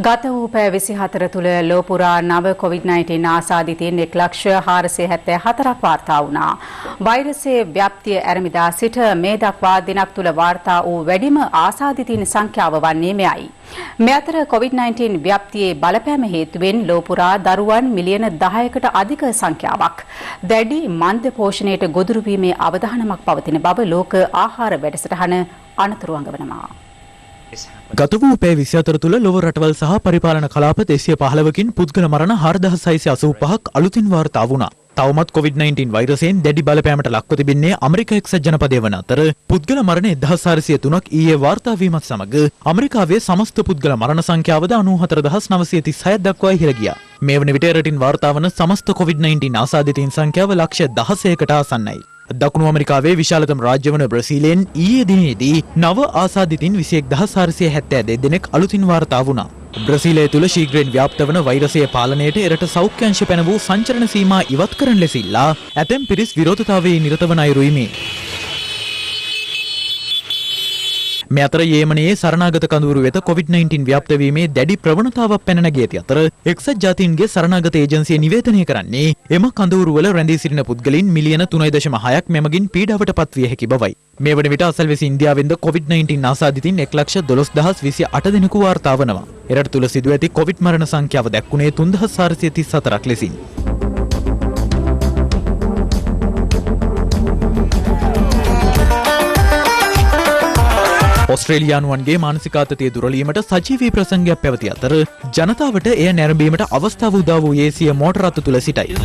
ගත වූ පැය 24 තුළ ලෝපුරා නව COVID-19 ආසාදිතයින් 1,474ක් වාර්තා වුණා. වෛරසයේ ව්‍යාප්තිය ආරම්භදා සිට මේ දක්වා දිනක් තුළ වාර්තා වූ වැඩිම ආසාදිතයින් සංඛ්‍යාව වන්නේ මෙයයි. මේ අතර COVID-19 ව්‍යාප්තියේ බලපෑම හේතුවෙන් ලෝපුරා දරුවන් මිලියන 10කට අධික සංඛ්‍යාවක් දැඩි මන්ද පෝෂණයට ගොදුරු වීමේ අවධානමක් පවතින බව ලෝක ආහාර වැඩසටහන අනතුරු අඟවනවා. ගත වූ පැය 24 තුළ ලොව රටවල් සහ පරිපාලන කලාප 215කින් පුද්ගල මරණ 4685ක් අලුතින් වාර්තා වුණා. තවමත් COVID-19 වෛරසයෙන් දැඩි බලපෑමට ලක්ව තිබෙන්නේ ඇමරිකා එක්සත් ජනපදය වන අතර පුද්ගල මරණ 1403ක් ඊයේ වාර්තා වීමත් සමග ඇමරිකාවේ සමස්ත පුද්ගල මරණ සංඛ්‍යාවද 94936ක් දක්වා ඉහළ ගියා. මේ වන විට රටින් වාර්තා වන සමස්ත COVID-19 ආසාදිතයින් සංඛ්‍යාව ලක්ෂ 16කට ආසන්නයි. දකුණු ඇමරිකාවේ විශාලතම රාජ්‍ය වන බ්‍රසීලයෙන් ඊයේ දිනේදී නව ආසාදිතයින් 21472 දෙනෙක් අලුතින් වාර්තා වුණා. බ්‍රසීලය තුළ ශීඝ්‍රයෙන් ව්‍යාප්ත වන වෛරසය පාලනයට එරට සෞඛ්‍යංශ පැන වූ සංචරණ සීමා ඉවත් කරන ලෙස ඉල්ලා ඇතැම් පිරිස් විරෝධතාවයේ නිරත වන අයුරු ඉමේ. මේ අතර යේමනයේ සරණාගත කඳවුරු වෙත COVID-19 ව්‍යාප්ත වීමේ දැඩි ප්‍රවණතාවක් පැන නැගී ඇති අතර එක්සත් ජාතීන්ගේ සරණාගත ඒජන්සිය නිවේදනය කරන්නේ එම කඳවුරු වල රැඳී සිටින පුද්ගලයන් මිලියන 3.6ක් මෙමගින් පීඩාවට පත්විය හැකි බවයි. මේ වන විට අසල්වැසි ඉන්දියාවෙන්ද COVID-19 ආසාදිතින් 1,12,028 දෙනෙකු වාර්තා වනවා. එරට තුළ සිදු ඇති COVID මරණ සංඛ්‍යාව දැක්ුණේ 3,434ක් ලෙසින්. ඔස්ට්‍රේලියානුවන්ගේ මානසික ආතතිය දුරලීමට සජීවී ප්‍රසංගයක් පැවති අතර ජනතාවට එය නැරඹීමට අවස්ථාව උදා වූයේ සිය මෝටර රථ තුල සිටයි.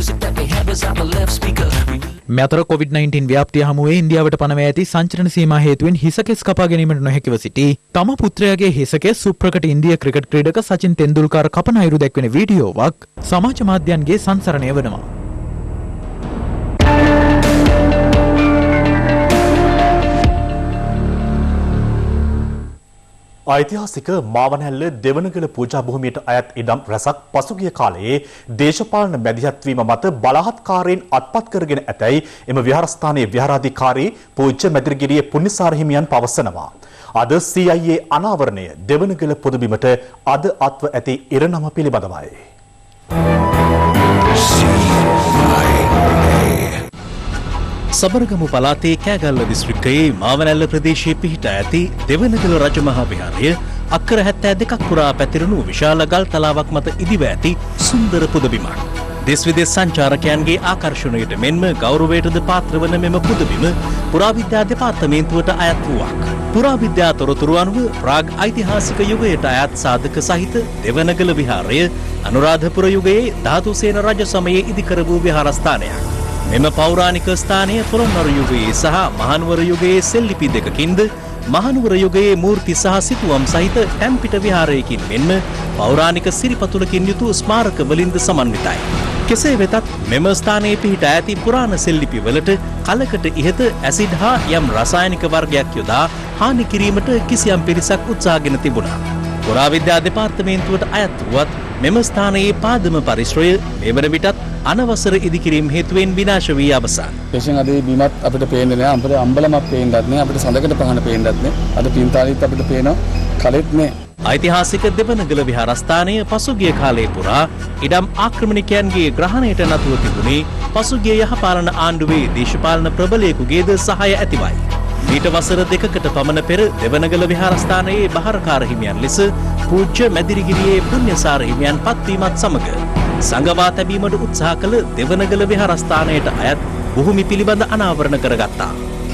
මේ අතර COVID-19 ව්‍යාප්තිය හමුවේ ඉන්දියාවට පනව ඇති සංචරණ සීමා හේතුවෙන් හිසකෙස් කපා ගැනීමට නොහැකිව සිටි තම පුත්‍රයාගේ හිසකෙස් සුප්‍රකට ඉන්දිය ක්‍රිකට් ක්‍රීඩක සචින් තෙන්දුල්කර් කපන අයුරු දැක්වෙන වීඩියෝවක් සමාජ මාධ්‍යයන්ගේ සංසරණය වනවා. ඓතිහාසික මාවනැල්ල දෙවනගල පූජා භූමියට අයත් ඉඩම් රැසක් පසුගිය කාලයේ දේශපාලන මැදිහත් වීම මත බලහත්කාරයෙන් අත්පත් කරගෙන ඇතැයි එම විහාරස්ථානයේ විහාරාධිකාරී පූජ්‍ය මැදිරිගිරිය පුණ්‍යසාර හිමියන් පවසනවා. අද CIA අනාවරණය දෙවනගල පුදබිමට අද අත්ව ඇති ඉරණම පිළිබඳවයි. සබරගමු පළාතේ කෑගල්ල දිස්ත්‍රික්කයේ මාවනැල්ල ප්‍රදේශයේ පිහිට ඇති දෙවනගල රජමහා විහාරය අක්කර 72ක් පුරා පැතිරුණු විශාල ගල් තලාවක් මත ඉදිව ඇති සුන්දර පුදබිමක්. දෙස් විදෙස් සංචාරකයන්ගේ ආකර්ෂණයට මෙන්ම ගෞරවයටද පාත්‍ර වන මෙම පුදබිම පුරාවිද්‍යා දෙපාර්තමේන්තුවට අයත් වූවක්. පුරාවිද්‍යා තොරතුරු අනුව ප්‍රාග් ඓතිහාසික යුගයට අයත් සාධක සහිත දෙවනගල විහාරය අනුරාධපුර යුගයේ ධාතුසේන රජ සමයේ ඉදිකර වූ විහාරස්ථානයක්. මෙම පෞරාණික ස්ථානය පොළොන්නරු යුගයේ සහ මහනුවර යුගයේ සෙල්ලිපි දෙකකින්ද මහනුවර යුගයේ මූර්ති සහ සිතුවම් සහිත ටැම්පිට විහාරයකින් මෙන්ම පෞරාණික සිරිපතුලකින් යුතු ස්මාරක වලින්ද සමන්විතයි. කෙසේ වෙතත් මෙම ස්ථානයේ පිහිට ඇති පුරාණ සෙල්ලිපි වලට කලකට ඉහත ඇසිඩ් හා යම් රසායනික වර්ගයක් යොදා හානි කිරීමට කිසියම් පිරිසක් උත්සාහගෙන තිබුණා. පුරාවිද්‍යා දෙපාර්තමේන්තුවට අයත් වුවත් මෙම ස්ථානයේ පාදම පරිශ්‍රය මෙවන විටත් අනවසර ඉදිකිරීම හේතුවෙන් විනාශ වී අවසන්. විශේෂයෙන් අද බිමත් අපිට පේන්නේ නැහැ. අපිට අම්බලමක් පේන්නත් නැහැ. අපිට සඳකඩ පහන පේන්නත් නැහැ. අද පින්තාලිත් අපිට පේනවා කලෙත් නැහැ. ඓතිහාසික දෙවනගල විහාරස්ථානය පසුගිය කාලයේ පුරා ඉඩම් ආක්‍රමණිකයන්ගේ ග්‍රහණයට නතුව තිබුණේ පසුගිය යහපාලන ආණ්ඩුවේ දේශපාලන ප්‍රබලයෙකුගේද සහාය ඇතිවයි. ඊට වසර දෙකකට පමණ පෙර දෙවනගල විහාරස්ථානයේ බහරකාර හිමියන් ලෙස පූජ්‍ය මැදිරිගිරියේ පුණ්‍යසාර හිමියන් පත්වීමත් සමග සංගවා තැබීමට උත්සාහ කළ දෙවනගල විහාරස්ථානයට අයත් භූමි පිළිබඳ අනාවරණ කරගත්තා.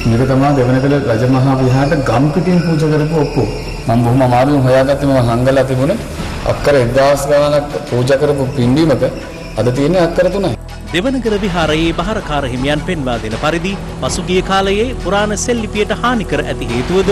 මේක තමයි දෙවනගල රජමහා විහාරයට ගම් පිටින් පූජා කරපු ඔක්කොම. මම බොහොම අමාරුවෙන් හොයාගත්තේ මම හංගලා තිබුණේ අක්කර 1000 ගණනක් පූජා කරපු පින්බීමක අද තියෙන්නේ අක්කර 3යි. දෙවනගල විහාරයේ බහරකාර හිමියන් පෙන්වා දෙන පරිදි පසුගිය කාලයේ පුරාණ සෙල්ලිපියට හානි කර ඇති හේතුවද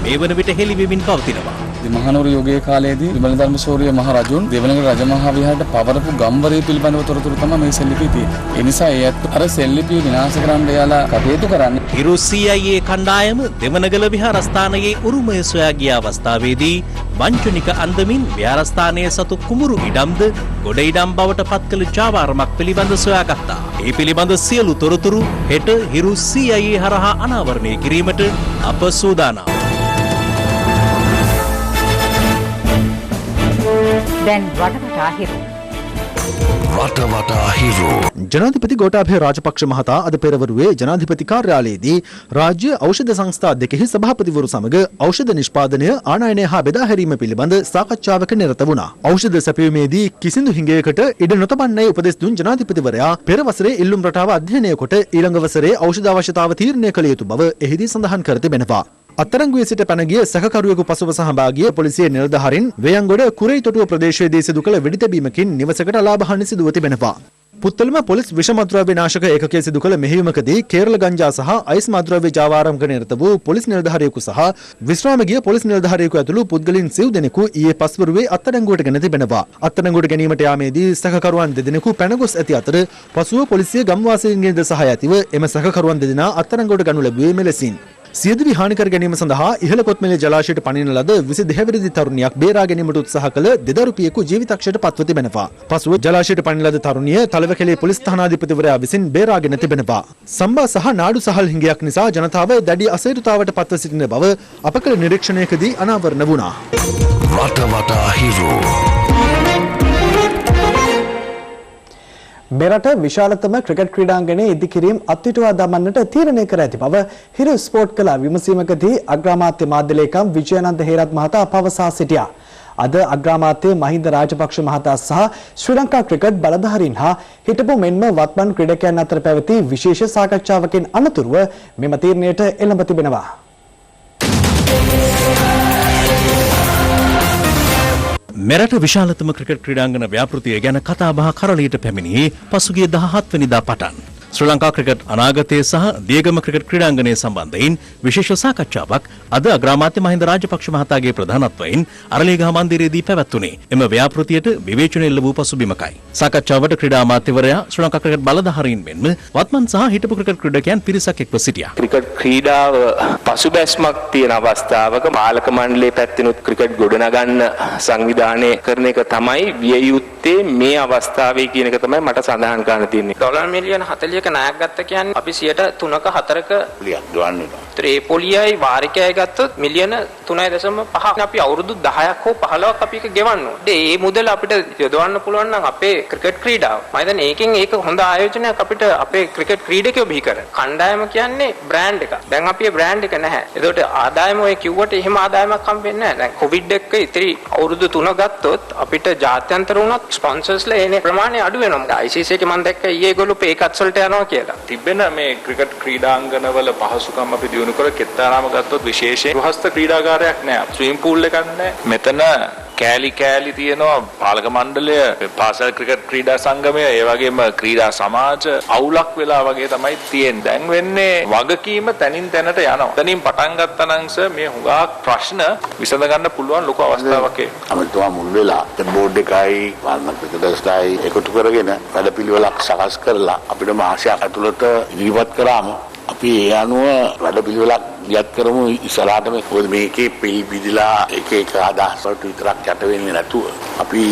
මේ වන විට හෙළිවෙමින් පවතිනවා. මහනුවර යුගයේ කාලයේදී විමල ධර්මසූරිය මහ රජුන් දෙවනගල රජමහා විහාරයට පවරපු ගම්වරේ පිළිබඳව තොරතුරු තමයි මේ සෙල්ලිපියේ තියෙන්නේ. ඒ නිසා ඒ අර සෙල්ලිපිය විනාශ කරන්න යාලා කටයුතු කරන්නේ. හිරු CIA කණ්ඩායම දෙවනගල විහාරස්ථානයේ උරුමය සොයා ගිය අවස්ථාවේදී වංචනික අන්දමින් විහාරස්ථානයේ සතු කුඹුරු ඉඩම්ද ගොඩ ඉඩම් බවට පත් කළ ජාවාරමක් පිළිබඳ සොයාගත්තා. ඒ පිළිබඳ සියලු තොරතුරු හෙට හිරු CIA හරහා අනාවරණය කිරීමට අප සූදානම්. දැන් රටවටා හිරු. රටවටා හිරු. ජනාධිපති ගෝඨාභය රාජපක්ෂ මහතා අද පෙරවරුවේ ජනාධිපති කාර්යාලයේදී රාජ්‍ය ඖෂධ සංස්ථා දෙකෙහි සභාපතිවරු සමග ඖෂධ නිෂ්පාදනය ආනයනය හා බෙදා හැරීම පිළිබඳ සාකච්ඡාවක නිරත වුණා. ඖෂධ සැපයීමේදී කිසිදු හිඟයකට ඉඩ නොතබන්නයි උපදෙස් දුන් ජනාධිපතිවරයා පෙර වසරේ ඉල්ලුම් රටාව අධ්‍යයනය කොට ඊළඟ වසරේ ඖෂධ අවශ්‍යතාව තීරණය කළ යුතු බව එහිදී සඳහන් කර තිබෙනවා. අත්තරංගුවේ සිට පැන ගිය සැකකරුවෙකු පසුව සහභාගී පොලිසිය නිලධාරීන් වේයන්ගොඩ කුරේතොටුව ප්‍රදේශයේදී සිදු කළ වෙඩි තැබීමකින් නිවසකට ලාභ සිදුව තිබෙනවා. පුත්තලම පොලිස් විෂමද්‍රව්‍ය නාශක ඒකකයේ සිදු කළ මෙහෙයුමකදී කේරළ ගංජා සහ අයිස් මද්‍රව්‍ය ජාවාරම්ක නිරත වූ පොලිස් නිලධාරියෙකු සහ විශ්‍රාම ගිය පොලිස් නිලධාරියෙකු ඇතුළු පුද්ගලයන් සිව් දෙනෙකු ඊයේ පස්වරුවේ අත්අඩංගුවට ගෙන තිබෙනවා. අත්අඩංගුවට ගැනීමට යාමේදී සැකකරුවන් දෙදෙනෙකු පැන ගොස් ඇති අතර පසුව පොලිසිය ගම්වාසීන්ගෙන් සහාය ඇතිව එම සැකකරුවන් දෙදෙනා අත්අඩංගුවට ගනු ලැබුවේ මෙලෙසින්. සියදිවි හානි කර ගැනීම සඳහා ඉහළ කොත්මලේ ජලාශයට පනින ලද 22 වෙනි තරුණියක් බේරා ගැනීමට උත්සාහ කළ දෙදරුපියෙකු ජීවිතක්ෂයට පත්ව තිබෙනවා. පසුව ජලාශයට පනින ලද තරුණිය තලවකැලේ පොලිස් ස්ථානාධිපතිවරයා විසින් බේරාගෙන තිබෙනවා. සම්බා සහ නාඩු සහල් හිඟයක් නිසා ජනතාව දැඩි අසීරුතාවට පත්ව සිටින බව අප කළ නිරීක්ෂණයකදී අනාවරණ වුණා. රටවටා හිරු. මෙරට විශාලතම ක්‍රිකට් ක්‍රීඩාංගණයේ ඉදිකිරීම අත්විටුවා දමන්නට තීරණය කර ඇති බව හිරු ස්පෝර්ට් කළ විමසීමකදී අග්‍රාමාත්‍ය මාධ්‍ය ලේකම් විජයානන්ද හේරත් මහතා පවසා සිටියා. අද අග්‍රාමාත්‍ය මහින්ද රාජපක්ෂ මහතා සහ ශ්‍රී ලංකා ක්‍රිකට් බලධාරීන් හා හිටපු මෙන්ම වත්මන් ක්‍රීඩකයන් අතර පැවති විශේෂ සාකච්ඡාවකින් අනතුරුව මෙම තීරණයට එළඹ තිබෙනවා. මෙරට විශාලතම ක්‍රිකට් ක්‍රීඩාංගන ව්‍යාපෘතිය ගැන කතාබහ කරලියට පැමිණියේ පසුගිය 17 වෙනිදා පටන්. ශ්‍රී ලංකා ක්‍රිකට් අනාගතය සහ දියගම ක්‍රිකට් ක්‍රීඩාංගනය සම්බන්ධයෙන් විශේෂ සාකච්ඡාවක් අද අග්‍රාමාත්‍ය මහින්ද රාජපක්ෂ මහතාගේ ප්‍රධානත්වයෙන් අරලියගහ මන්දිරයේදී පැවැත්වුණේ. එම ව්‍යාපෘතියට විවේචන එල්ල වූ පසුබිමකයි. සාකච්ඡාවට ක්‍රීඩා අමාත්‍යවරයා ශ්‍රී ලංකා ක්‍රිකට් බලධාරීන් මෙන්ම වත්මන් සහ හිටපු ක්‍රිකට් ක්‍රීඩකයන් පිරිසක් එක්ව සිටියා. ක්‍රිකට් ක්‍රීඩාව පසුබැස්මක් තියෙන අවස්ථාවක පාලක මණ්ඩලයේ පැත්තෙනුත් ක්‍රිකට් ගොඩනගන්න සංවිධානය කරන එක තමයි විය යුත්තේ මේ අවස්ථාවේ කියන එක තමයි මට සඳහන් කරන්න තියෙන්නේ. ඩොලර් මිලියන 40ක ණයක් ගත්ත කියන්නේ අපි 3%ක 4ක ලියක් ගන්න වෙනවා. ඒතර ඒ පොලියයි වාරිකයයි ගත්තොත් මිලියන 3.5 අපි අවුරුදු 10ක් හෝ 15ක් අපි එක ගෙවන්න ඕනේ. ඒ මුදල අපිට යොදවන්න පුළුවන් නම් අපේ ක්‍රිකට් ක්‍රීඩාව. මම හිතන්නේ ඒකෙන් ඒක හොඳ ආයෝජනයක් අපිට අපේ ක්‍රිකට් ක්‍රීඩකයෝ බිහි කරන. කණ්ඩායම කියන්නේ බ්‍රෑන්ඩ් එකක්. දැන් අපි ඒ බ්‍රෑන්ඩ් එක නැහැ. ඒකට ආදායම ඔය කිව්වට එහෙම ආදායමක් හම් වෙන්නේ නැහැ. දැන් කොවිඩ් එක ඉතිරි අවුරුදු 3 ගත්තොත් අපිට ජාත්‍යන්තර වුණත් ස්පොන්සර්ස්ලා එනේ ප්‍රමාණය අඩු වෙනවා. ICC එකේ මම දැක්ක ඊයේ ඒගොල්ලෝ පේ කට්ස් වලට යනවා කියලා. තිබෙන මේ ක්‍රිකට් ක්‍රීඩාංගනවල පහසුකම් අපි දිනු කර කෙත්තාරාම ගත්තොත් විශේෂයෙන් ගෘහස්ත ක්‍රීඩාගාරයක් නෑ. ස්විමින් pool එකක් නෑ. මෙතන කෑලි තියෙනවා පාලක මණ්ඩලය පාසල් ක්‍රිකට් ක්‍රීඩා සංගමය ඒ වගේම ක්‍රීඩා සමාජ අවුලක් වෙලා වගේ තමයි තියෙන්නේ. දැන් වෙන්නේ වගකීම තනින් තැනට යනවා. තනින් පටන් ගත්තා නම් මේ හුඟක් ප්‍රශ්න විසඳ ගන්න පුළුවන් ලොකු අවස්ථාවක් ඒ. අමතුමා මුල් වෙලා බෝඩ් එකයි පාලන ක්‍රිකටර්ස්ලායි එකතු කරගෙන වැඩපිළිවෙලක් සකස් කරලා අපිට මාසයක් ඇතුළත ඉදිරිපත් කරාම අපි ඒ අනුව වැඩපිළිවෙලක් යත් කරමු ඉස්සරහට මේකේ පිළි බිදිලා එක අදහස් වලට විතරක් යට වෙන්නේ නැතුව අපි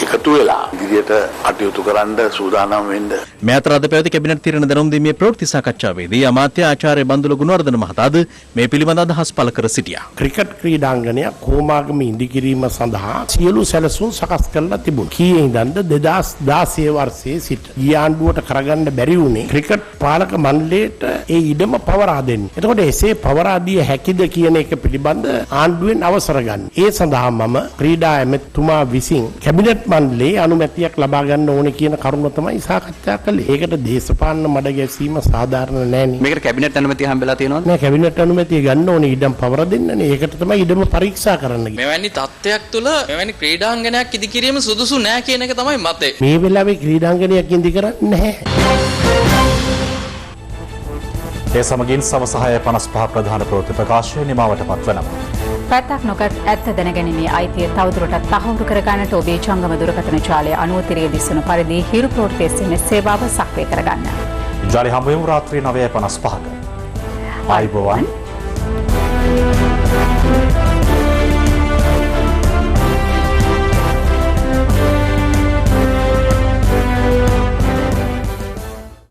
එකතු වෙලා ඉදිරියට අටයුතු කරන්න සූදානම් වෙන්න. මේ අතර අද පැවති කැබිනට් තීරණ දැනුම් දීමේ ප්‍රවෘත්ති සාකච්ඡාවේදී අමාත්‍ය ආචාර්ය බන්දුල ගුණවර්ධන මහතාද මේ පිළිබඳ අදහස් පළ කර සිටියා. ක්‍රිකට් ක්‍රීඩාංගණය කොමාගම ඉදිකිරීම සඳහා සියලු සැලසුම් සකස් කරලා තිබුණා. කී ඉඳන්ද 2016 වර්ෂයේ සිට ඊ ආණ්ඩුවට කරගන්න බැරි වුණේ ක්‍රිකට් පාලක මණ්ඩලයට ඒ ඉඩම පවරා දෙන්න. එතකොට එසේ පවරාදිය හැකිද කියන එක පිළිබඳ ආණ්ඩුවෙන් අවසර ගන්න. ඒ සඳහා මම ක්‍රීඩා ඇමතුමා විසින් කැබිනට් මණ්ඩලයේ අනුමැතියක් ලබා ගන්න ඕනේ කියන කරුණ තමයි සාකච්ඡා කළේ. ඒකට දේශපාලන මඩ ගැසීම සාධාරණ නෑනේ. මේකට කැබිනට් අනුමැතිය හම්බෙලා තියෙනවද? නෑ කැබිනට් අනුමැතිය ගන්න ඕනේ ඉඩම් පවර දෙන්නනේ. ඒකට තමයි ඉඩම පරීක්ෂා කරන්න ගියේ. මෙවැනි තත්ත්වයක් තුළ මෙවැනි ක්‍රීඩාංගණයක් ඉදිකිරීම සුදුසු නෑ කියන එක තමයි මතය. මේ වෙලාවේ ක්‍රීඩාංගණයක් ඉදි කරන්නේ නැහැ. ඒ සමගින් සවස 6:55 ප්‍රධාන ප්‍රවෘත්ති ප්‍රකාශය නිමවට පත්වනවා. පැත්තක් නොකත් ඇත්ත දැනගැනීමේ අයිතිය තවදුරටත් තහවුරු කරගන්නට ඔබේ ජංගම දුරකථන ජාලය අනුවතිරියේ දිස්වන පරිදි හිරු ප්‍රවෘත්ති SMS සේවාව සක්‍රිය කරගන්න. ජාලය හමු වෙමු රාත්‍රී 9:55ක. ආයුබෝවන්.